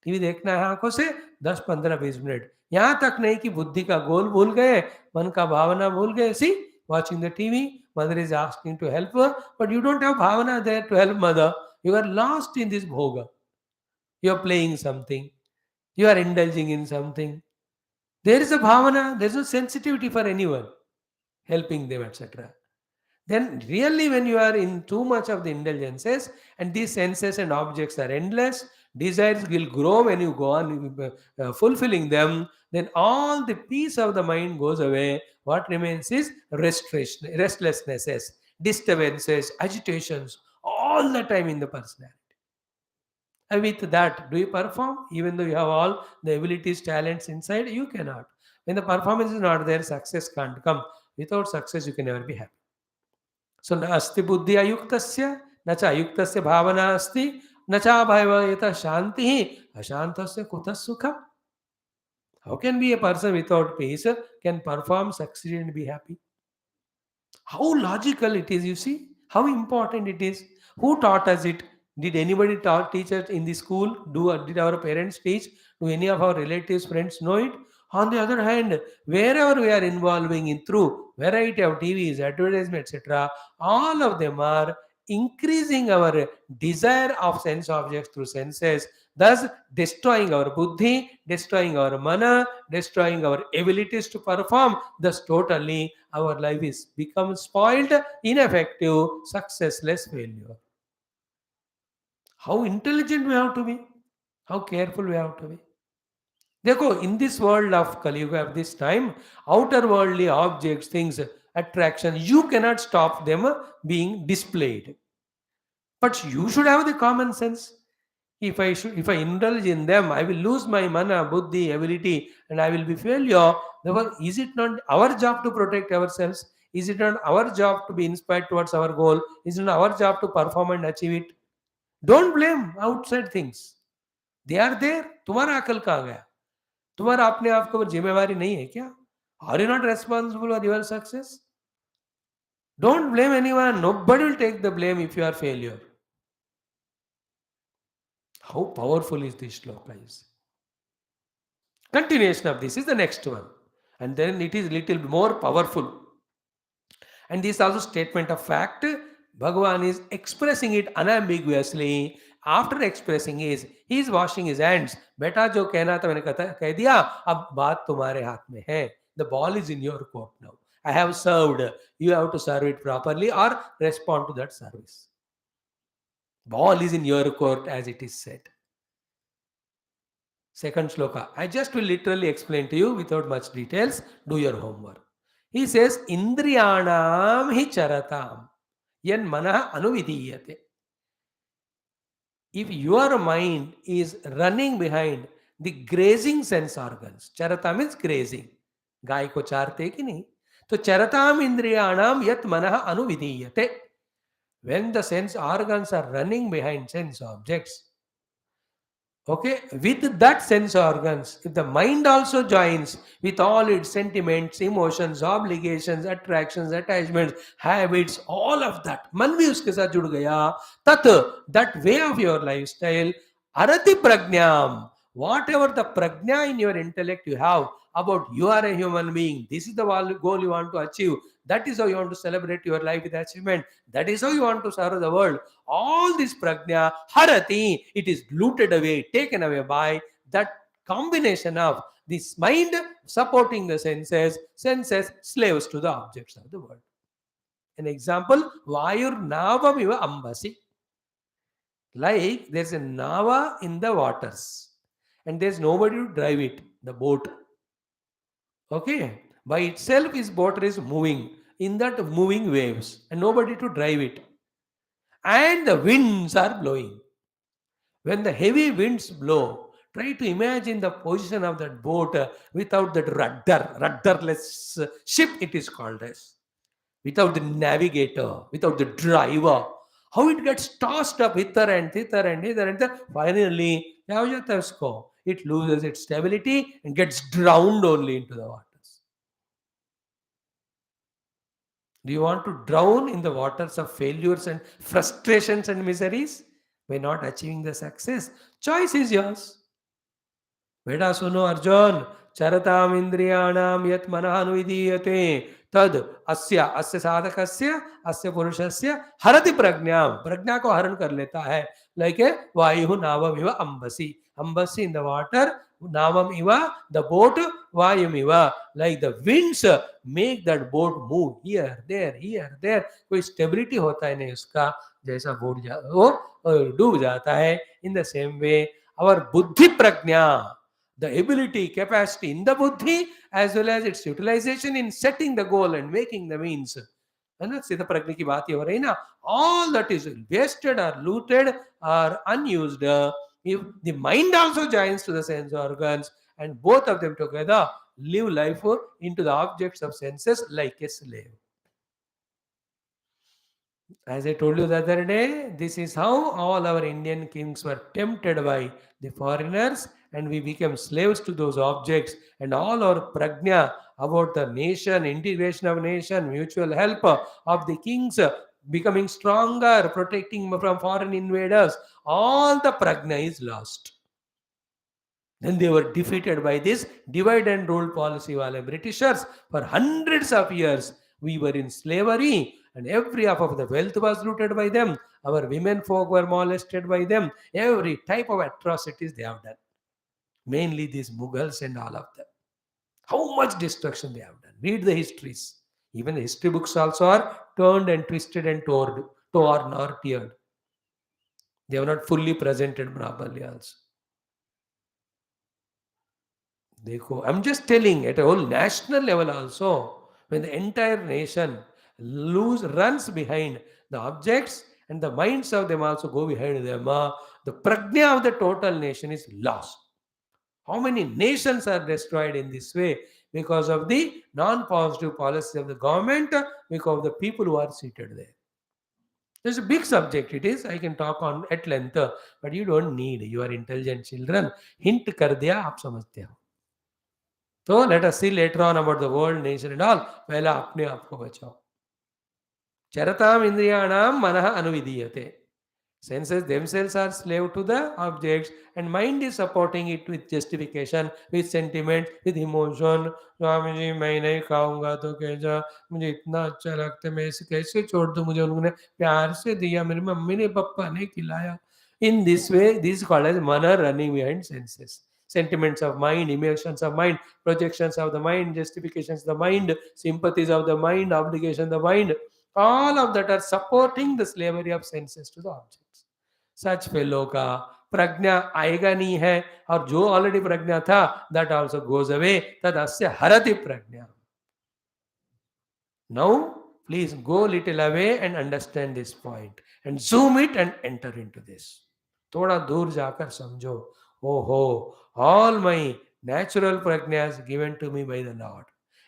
TV देखना है आंखों से 10, 15, 20 minute. यहां तक नहीं कि बुद्धि का गोल भूल गए, मन का भावना भूल गए. सी, watching the TV, mother is asking to help her, but you don't have bhavana there to help mother. You are lost in this bhoga. You are playing something. You are indulging in something. There is a bhavana, there is no sensitivity for anyone, helping them, etc. Then really when you are in too much of the indulgences and these senses and objects are endless, Desires will grow when you go on fulfilling them. Then all the peace of the mind goes away. What remains is restlessnesses, disturbances, agitations, all the time in the personality. And with that, do you perform? Even though you have all the abilities, talents inside, you cannot. When the performance is not there, success can't come. Without success, you can never be happy. So, न अस्ति बुद्धि अयुक्तस्य न च अयुक्तस्य भावना अस्ति न च भयभयतः शान्तिः अशान्तस्य कुतः सुखम्. How can be a person without peace can perform, succeed, and be happy? How logical it is, you see? How important it is? Who taught us it? Did anybody teach us in the school? Did our parents teach? Do any of our relatives, friends know it? On the other hand, wherever we are involving in through variety of TVs, advertisement, etc., all of them are increasing our desire of sense objects through senses, thus destroying our buddhi, destroying our mana, destroying our abilities to perform. Thus, totally our life is become spoiled, ineffective, successless, failure. How intelligent we have to be, how careful we have to be. देखो, in this world of Kali Yuga of this time, outer worldly objects, things, attraction, you cannot stop them being displayed. But you should have the common sense. If I indulge in them, I will lose my mana, buddhi, ability, and I will be failure. Therefore, is it not our job to protect ourselves? Is it not our job to be inspired towards our goal? Is it not our job to perform and achieve it? Don't blame outside things. They are there. तुम्हारा अकल कहाँ गया? तुम्हारा अपने आप को जिम्मेवारी नहीं है क्या? Are you not responsible for your success? Don't blame anyone. Nobody will take the blame if you are failure. How powerful is this shloka is? Continuation of this is the next one. And then it is little more powerful. And this is also statement of fact. Bhagavan is expressing it unambiguously. After expressing he is washing his hands. बेटा जो कहना था मैंने कह दिया, अब बात तुम्हारे हाथ में है. The ball is in your court now. I have served. You have to serve it properly or respond to that service. Ball is in your court as it is said. Second shloka. I just will literally explain to you without much details. Do your homework. He says, Indriyanam hi charatam yan manah anuvidiyate. If your mind is running behind the grazing sense organs, charata means grazing. गाय को चारते कि नहीं, तो चरताम इंद्रियाणाम यत मनः अनुविधीयते. When the sense organs are running behind sense objects, okay, with that sense organs, if the mind also joins with all its sentiments, emotions, obligations, attractions, attachments, habits, all of that, मन भी उसके साथ जुड़ गया, that way of your lifestyle, arati prajnam, whatever the prajna in your intellect you have about you are a human being, this is the goal you want to achieve, that is how you want to celebrate your life with achievement, that is how you want to serve the world. All this prajna, harati, it is looted away, taken away by that combination of this mind supporting the senses, slaves to the objects of the world. An example, Vayur Navam iva ambasi. Like there's a Nava in the waters and there's nobody to drive it, the boat. Okay, by itself his boat is moving in that moving waves and nobody to drive it. And the winds are blowing. When the heavy winds blow, try to imagine the position of that boat without that rudderless ship it is called as. Without the navigator, without the driver. How it gets tossed up hither and thither and hither and thither. Finally, it loses its stability and gets drowned only into the waters. Do you want to drown in the waters of failures and frustrations and miseries by not achieving the success? Choice is yours. Veda suno Arjun, charatam indriyanam yat manah anuvidiyate tad asya sadhakasya asya purushasya harati prajnam. Prajna ko haran kar leta hai. Like a vayuhu navam iva ambasi. Ambasi in the water, navam iva, the boat, vayum iva. Like the winds make that boat move here, there. कोई stability होता है नहीं उसका, जैसा boat वो डूब जाता है. In the same way, our buddhi prajna, the ability, capacity in the buddhi, as well as its utilization in setting the goal and making the means. है ना, स्थित प्रज्ञ की बात ही हो रही ना. All that is wasted or looted or unused, if the mind also joins to the sense organs, and both of them together live life into the objects of senses like a slave. As I told you the other day, this is how all our Indian kings were tempted by the foreigners, and we became slaves to those objects. And all our prajna about the nation, integration of nation, mutual help of the kings, becoming stronger, protecting from foreign invaders, all the prajna is lost. Then they were defeated by this divide and rule policy wale Britishers. For hundreds of years, we were in slavery, and every half of the wealth was looted by them. Our women folk were molested by them. Every type of atrocities they have done. Mainly these Mughals and all of them. How much destruction they have done. Read the histories. Even the history books also are turned and twisted and torn or teared. They are not fully presented properly also. देखो, I'm just telling at a whole national level also, when the entire nation runs behind the objects and the minds of them also go behind them, the prajna of the total nation is lost. How many nations are destroyed in this way because of the non-positive policy of the government, because of the people who are seated there? It's a big subject. It is. I can talk on at length, but you don't need. You are intelligent children. Hint कर दिया आप समझते हो. So let us see later on about the world, nation and all. पहला अपने आप को बचाओ. चरताम इंद्रियाणाम मनः अनुविधीयते. Senses themselves are slave to the objects, and mind is supporting it with justification, with sentiment, with emotion. Swami ji मैं नहीं खाऊंगा तो कैसा, मुझे इतना अच्छा लगता है, मैं इसे कैसे छोड़ दूं, मुझे उन्होंने प्यार से दिया, मेरी मम्मी ने पापा ने खिलाया. In this way, this is called as mana running behind senses. Sentiments of mind, emotions of mind, projections of the mind, justifications of the mind, sympathies of the mind, obligations of the mind, all of that are supporting the slavery of senses to the objects. Such fellow का प्रज्ञा आएगा नहीं है, और जो already प्रज्ञा था that also goes away, तद अस्य हरति प्रज्ञा. Now please go little away and understand this point and zoom it and enter into this. थोड़ा दूर जाकर समझो. ओहो, all my natural prajnas given to me by the Lord,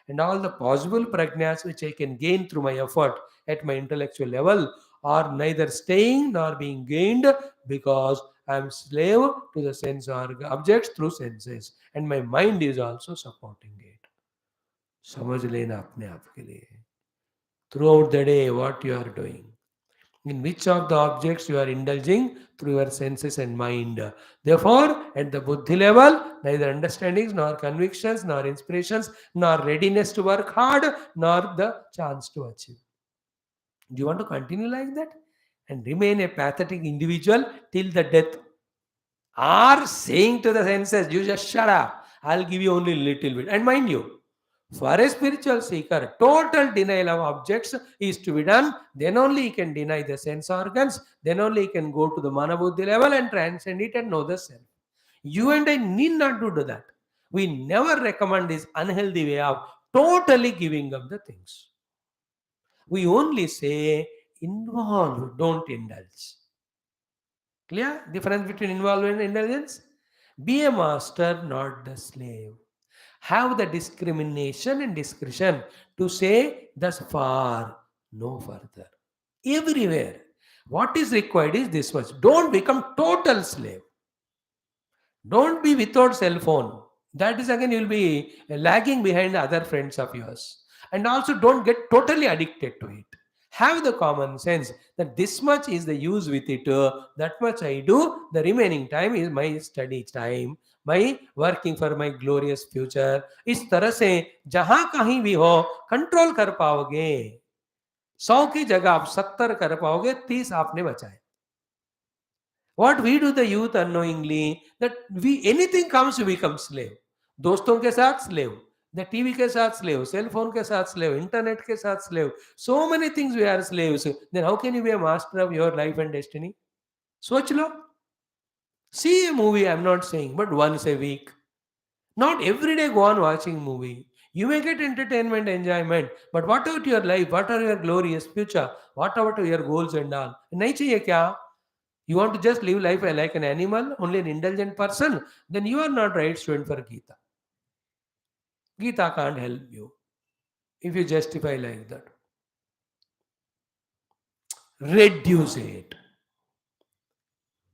and all the possible prajnas which I can gain through my effort at my intellectual level are neither staying nor being gained, because I am slave to the sense or objects through senses, and my mind is also supporting it. समझ लेना अपने आप के लिए. Throughout the day, what you are doing, in which of the objects you are indulging through your senses and mind. Therefore, at the buddhi level, neither understandings, nor convictions, nor inspirations, nor readiness to work hard, nor the chance to achieve. Do you want to continue like that and remain a pathetic individual till the death? Or saying to the senses, you just shut up, I'll give you only a little bit. And mind you, for a spiritual seeker, total denial of objects is to be done. Then only he can deny the sense organs. Then only he can go to the Manabuddhi level and transcend it and know the self. You and I need not to do that. We never recommend this unhealthy way of totally giving up the things. We only say involve, don't indulge. Clear? Difference between involvement and indulgence? Be a master, not the slave. Have the discrimination and discretion to say thus far, no further. Everywhere. What is required is this much. Don't become total slave. Don't be without cell phone. That is again, you will be lagging behind other friends of yours. And also don't get totally addicted to it. Have the common sense that this much is the use with it, that much I do, the remaining time is my study time, my working for my glorious future. इस तरह से जहां कहीं भी हो control कर पाओगे. 100 की जगह आप 70 कर पाओगे, 30 आपने बचाए. What we do the youth unknowingly, that we anything comes we become slave. दोस्तों के साथ slave, the TV के साथ slave, cell phone के साथ slave, internet के साथ slave. So many things we are slaves. Then how can you be a master of your life and destiny? सोच लो. See a movie, I'm not saying, but once a week. Not every day go on watching movie. You may get entertainment, enjoyment, but what about your life? What are your glorious future? What about your goals and all? नहीं चाहिए क्या? You want to just live life like an animal, only an indulgent person? Then you are not right student for Gita. Gita can't help you if you justify like that. Reduce it.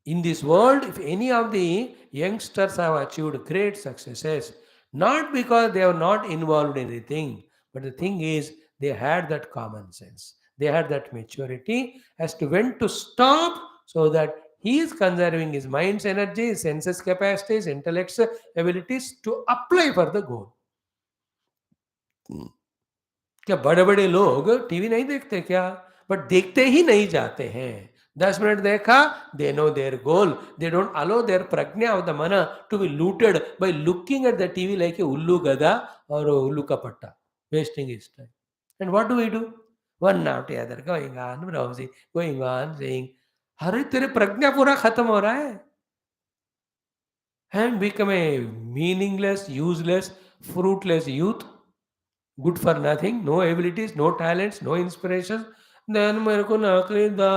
In this world, if any of the youngsters have achieved great successes, not because they are not involved in anything, but the thing is they had that common sense. They had that maturity as to when to stop so that he is conserving his mind's energy, his senses capacities, intellect's abilities to apply for the goal. क्या बड़े-बड़े लोग TV नहीं देखते क्या? But देखते ही नहीं जाते हैं। 10 मिनट देखा, they know their goal. They don't allow their prajna of the mana to be looted by looking at the TV like a ullu gada or a ullu kapatta, wasting his time. And what do we do? One after the other, going on, browsing, going on, saying, अरे तेरे प्रज्ञा पूरा खत्म हो रहा है and become a meaningless, useless, fruitless youth. Good for nothing, no abilities, no talents, no inspiration, then मेरे को नौकरी दा,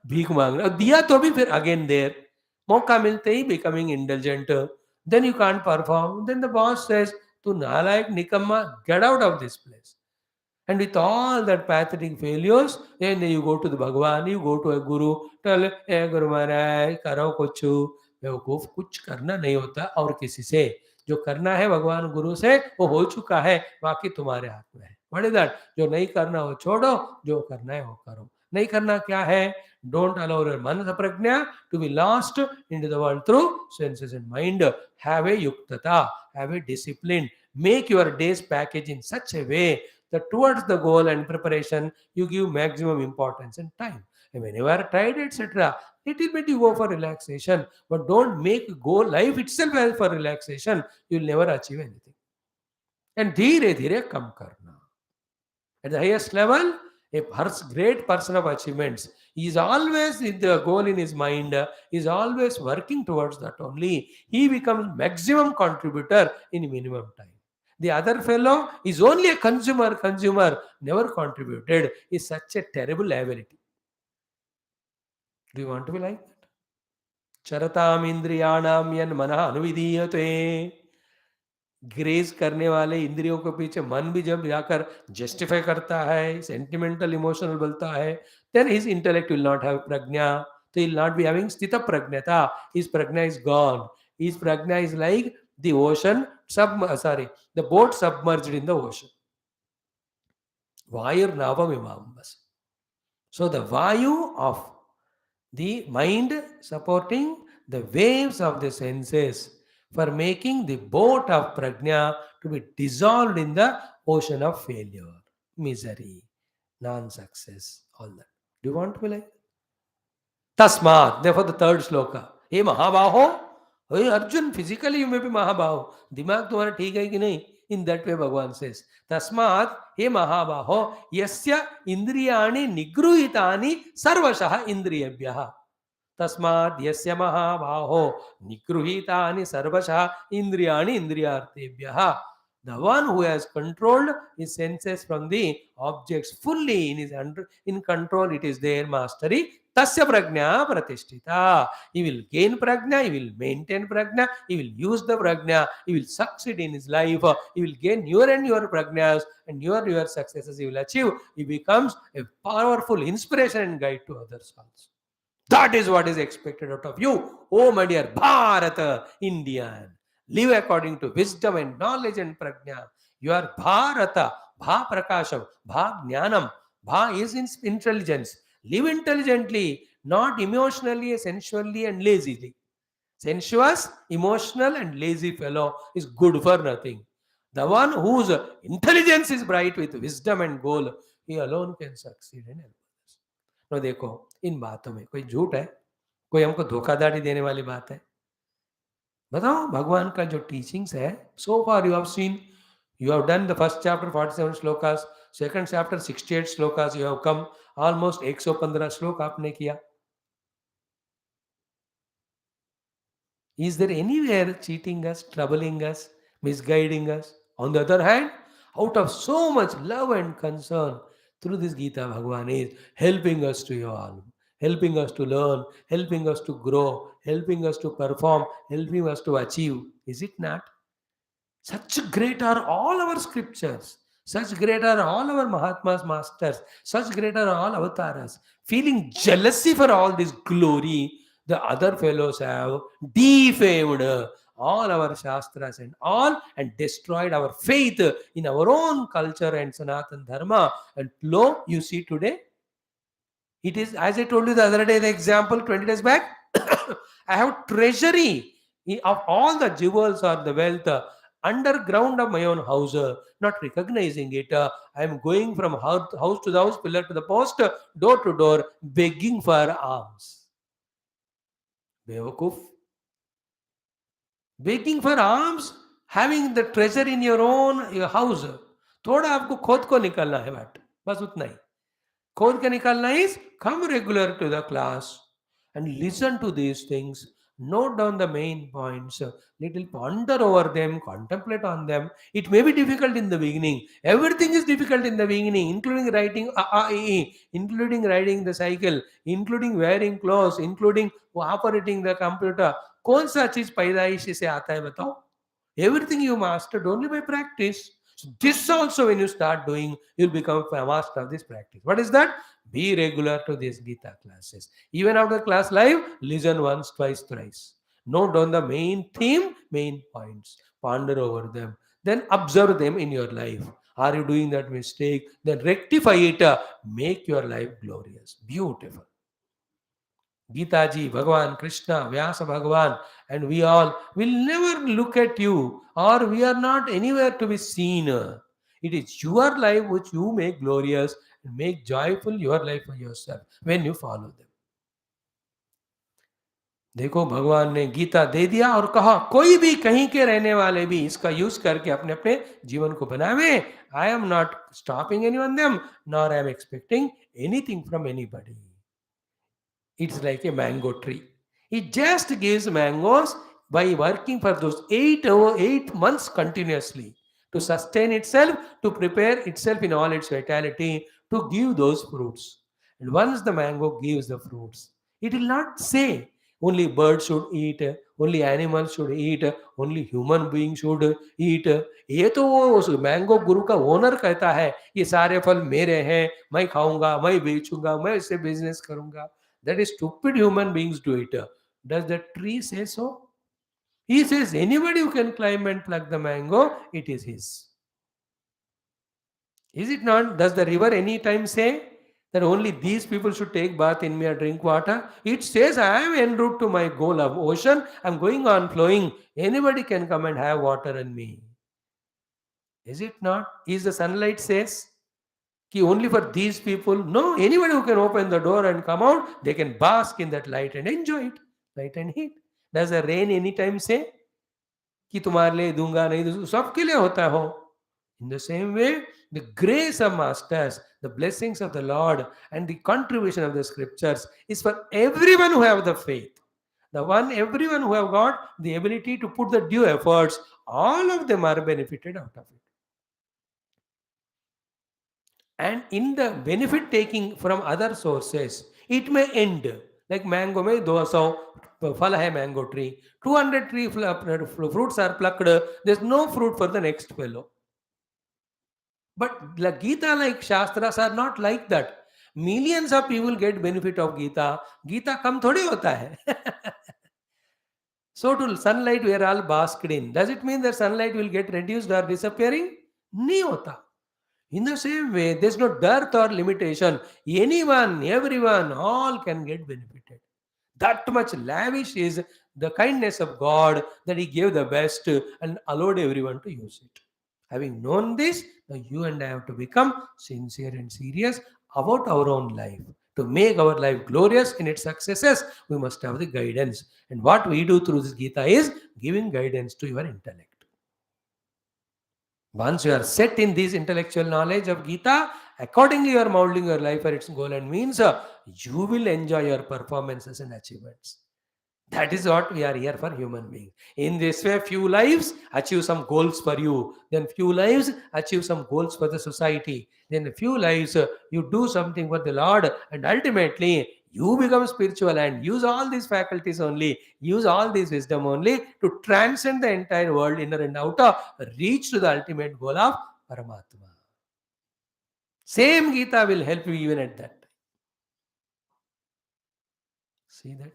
भीख मांगना, और दिया तो भी फिर अगेन देर मौका मिलते ही becoming intelligent, then you can't perform, then the boss says तू नालायक निकम्मा, get out of this place. And with all that pathetic failures, then you go to the Bhagwan, you go to a Guru, tell, hey Guru Maharaj, करो कुछ. बेवकूफ, कुछ करना नहीं होता और किसी से. जो करना है भगवान गुरु से वो हो चुका है, बाकी तुम्हारे हाथ में है. What is that? जो नहीं करना हो छोड़ो, जो करना है वो करो. नहीं करना क्या है? डोंट अलाउ योर मन प्रज्ञा to be lost into the world through senses and mind. Have a युक्तता, have a discipline, make your days package in such a way that towards the goal and preparation you give maximum importance and time. And when you are tired, etc., little bit you go for relaxation, but don't make go life itself as for relaxation. You'll never achieve anything. And धीरे धीरे कम करना. At the highest level, a great person of achievements, he is always with the goal in his mind, he is always working towards that only. He becomes maximum contributor in minimum time. The other fellow is only a consumer, never contributed, is such a terrible ability. Do you want to be like that? Charatam indriyanam yan manah anuvidiyate. Graze करने वाले इंद्रियों के पीछे मन भी जब जाकर justify करता है, सेंटिमेंटल इमोशनल बोलता है, then his intellect will not have प्रज्ञा. तो he will not be having स्थित प्रज्ञता. हिज प्रज्ञा इज गॉन. हिज प्रज्ञा is like the ocean the boat submerged in the ocean. वायुर्नावम इमाम्बस. So the vayu of the mind supporting the waves of the senses for making the boat of prajna to be dissolved in the ocean of failure, misery, non-success, all that. Do you want to be like Tasmat? Therefore, the third sloka. Hey Mahabaho, hey Arjun, physically you may be Mahabaho. Dimag tumhara theek hai ki nahi? In that way, Bhagavan says, Tasmat, he Mahabaho, yasya indriyani nigruhitani sarvashaha indriyabhyaha. तस्माद् यस्य महाबाहो निगृहीतानि सर्वशः इंद्रियाणि इंद्रियार्थेभ्यः. The one who has controlled his senses from the objects fully in his in control, it is their mastery. Tasya prajna pratishtita. He will gain prajna, he will maintain prajna, he will use the prajna, he will succeed in his life, he will gain newer and newer prajnas, and newer successes he will achieve. He becomes a powerful inspiration and guide to others also. That is what is expected out of you, oh my dear Bharata Indian. Live according to wisdom and knowledge and prajna. You are Bharata, Bha Prakasham, Bha Jnanam. Bha is intelligence. Live intelligently, not emotionally, sensually, and lazily. Sensuous, emotional, and lazy fellow is good for nothing. The one whose intelligence is bright with wisdom and goal, he alone can succeed in help. तो देखो इन बातों में कोई झूठ है, कोई हमको धोखाधड़ी देने वाली बात है? बताओ भगवान का जो टीचिंग्स है. So far you have seen, you have done the first chapter 47 श्लोकास, सेकंड चैप्टर 68 श्लोकास, यू हैव कम ऑलमोस्ट 115 श्लोक आपने किया. Is there anywhere cheating us, troubling us, misguiding us? On the other hand, out of so much love and concern, through this Gita, Bhagavan is helping us to evolve, helping us to learn, helping us to grow, helping us to perform, helping us to achieve. Is it not? Such great are all our scriptures. Such great are all our Mahatmas, masters. Such great are all avatars. Feeling jealousy for all this glory, the other fellows have defamed all our Shastras and all and destroyed our faith in our own culture and Sanatan Dharma. And lo, you see today, it is, as I told you the other day, the example 20 days back. I have treasury of all the jewels or the wealth underground of my own house, not recognizing it. I am going from house to the house, pillar to the post, door to door, begging for alms. Bewakuf. Begging for alms, having the treasure in your own your house. थोड़ा आपको खुद को निकालना है but बस उतना ही खोद के निकालना is come regular to the class and listen to these things, note down the main points, little ponder over them, contemplate on them. It may be difficult in the beginning. Everything is difficult in the beginning, including writing including riding the cycle, including wearing clothes, including operating the computer. कौन सा चीज पैदाइश से आता है बताओ? Everything you mastered only by practice. So this also, when you start doing, you'll become a master of this practice. What is that? Be regular to these Gita classes. Even after class live, listen once, twice, thrice. Note down the main theme, main points. Ponder over them. Then observe them in your life. Are you doing that mistake? Then rectify it. Make your life glorious, beautiful. Gita ji, Bhagavan, Krishna, Vyasa Bhagavan, and we all will never look at you, or we are not anywhere to be seen. It is your life which you make glorious and make joyful your life for yourself when you follow them. देखो भगवान ने गीता दे दिया और कहा कोई भी कहीं के रहने वाले भी इसका यूज करके अपने अपने जीवन को बनावे. I am not stopping anyone them nor I am expecting anything from anybody. It's like a mango tree. It just gives mangoes by working for those 8 months continuously to sustain itself, to prepare itself in all its vitality, to give those fruits. And once the mango gives the fruits, it will not say only birds should eat, only animals should eat, only human beings should eat. ये तो वो उस mango गुरु का owner कहता है ये सारे फल मेरे हैं, मैं खाऊंगा, मैं बेचूंगा, मैं इससे बिजनेस करूंगा. That is stupid human beings do it. Does the tree say so? He says anybody who can climb and pluck the mango, it is his. Is it not? Does the river any time say that only these people should take bath in me or drink water? It says I am en route to my goal of ocean. I am going on flowing. Anybody can come and have water in me. Is it not? Is the sunlight says कि only for these people? No, anybody who can open the door and come out, they can bask in that light and enjoy it. Light and heat. Does the rain anytime say कि तुम्हारे लिए दूंगा नहीं दूंगा? सबके लिए होता हो. In the same way, the grace of masters, the blessings of the Lord, and the contribution of the scriptures is for everyone who have the faith. Everyone who have got the ability to put the due efforts, all of them are benefited out of it. And in the benefit taking from other sources, it may end. Like mango में 200 फल है mango tree, 200 fruits are plucked, there's no fruit for the next fellow. But the Gita, like Shastras, are not like that. Millions of people get benefit of Gita. Gita कम थोड़ी होता है. So to sunlight we are all basked in. Does it mean that sunlight will get reduced or disappearing? नहीं होता. In the same way, there's no dearth or limitation. Anyone, everyone, all can get benefited. That much lavish is the kindness of God that He gave the best and allowed everyone to use it. Having known this, now you and I have to become sincere and serious about our own life. To make our life glorious in its successes, we must have the guidance. And what we do through this Gita is giving guidance to your intellect. Once you are set in this intellectual knowledge of Gita, accordingly you are molding your life for its goal and means, you will enjoy your performances and achievements. That is what we are here for, human being. In this way, few lives achieve some goals for you. Then few lives achieve some goals for the society. Then a few lives you do something for the Lord, and ultimately you become spiritual and use all these faculties only, use all this wisdom only to transcend the entire world, inner and outer, reach to the ultimate goal of Paramatma. Same Gita will help you even at that time. See that?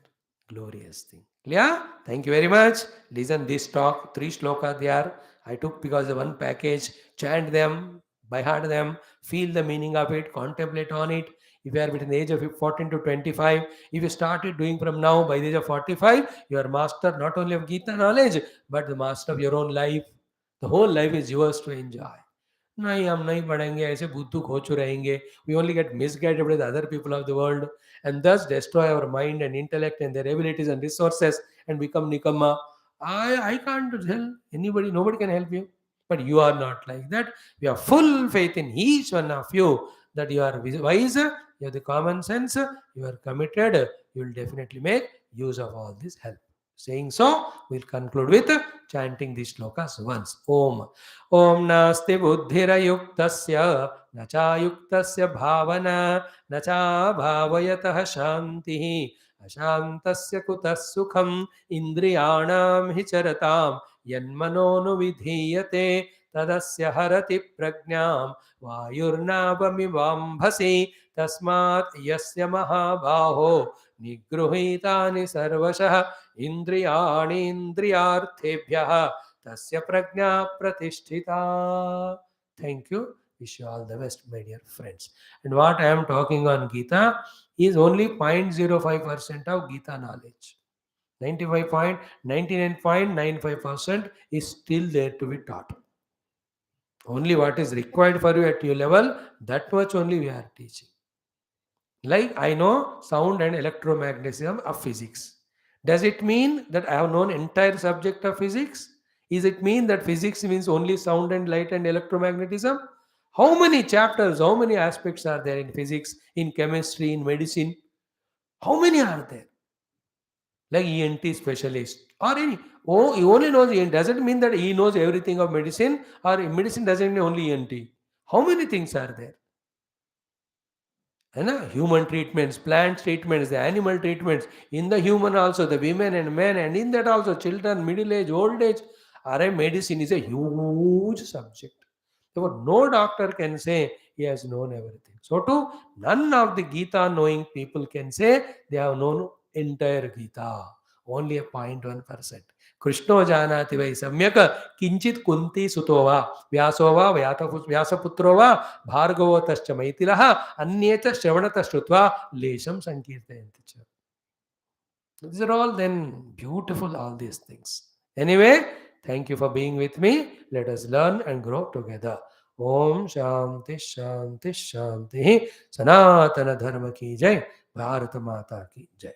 Glorious thing. Yeah, thank you very much. Listen this talk, three shlokas there. I took because the one package, chant them, by heart them, feel the meaning of it, contemplate on it. If you are between the age of 14 to 25, if you started doing from now, by the age of 45, you are master not only of Gita knowledge, but the master of your own life. The whole life is yours to enjoy. नहीं हम नहीं पढ़ेंगे ऐसे बुद्धू खोचू रहेंगे we only get misguided with other people of the world and thus destroy our mind and intellect and their abilities and resources and become nikamma. I can't help anybody, nobody can help you. But you are not like that. We have full faith in each one of you that you are wise, you have the common sense, you are committed, you will definitely make use of all this help. Saying so, we'll conclude with chanting these shlokas once. Om. Om nasti buddhirayuktasya न चायुक्तस्य भावना न चाभावयतः शान्तिः अशान्तस्य कुतः सुखम् इन्द्रियाणां हि चरतां यन्मनोनुविधीयते तदस्य हरति प्रज्ञां वायुर्नावमिवाम्भसि तस्मात् यस्य महाबाहो निगृहीतानि सर्वशः इन्द्रियाणीन्द्रियार्थेभ्यः तस्य प्रज्ञा प्रतिष्ठिता. Thank you. Wish you all the best, my dear friends. And what I am talking on Gita is only 0.05% of Gita knowledge. 99.95% is still there to be taught. Only what is required for you at your level, that much only we are teaching. Like I know sound and electromagnetism of physics. Does it mean that I have known entire subject of physics? Is it mean that physics means only sound and light and electromagnetism? How many chapters, how many aspects are there in physics, in chemistry, in medicine? How many are there? Like ENT specialist or any. Oh, he only knows ENT. Doesn't mean that he knows everything of medicine or medicine doesn't mean only ENT. How many things are there? Human treatments, plant treatments, the animal treatments, in the human also, the women and men, and in that also children, middle age, old age. Medicine is a huge subject. Therefore, no doctor can say he has known everything. So too, none of the Gita knowing people can say they have known entire Gita. Only a 0.1%. कृष्णो जानाति वै सम्यक किंचित कुंती सुतो वा व्यासो वा व्यासपुत्रो वा भार्गवो तश्च मैथिलः अन्ये च श्रवणतः श्रुत्वा लेशं संकीर्तयन्ति च. These are all then beautiful, all these things. Anyway, thank you for being with me. Let us learn and grow together. Om Shanti Shanti Shanti. Sanatana Dharma ki jai. Bharat Mata ki jai.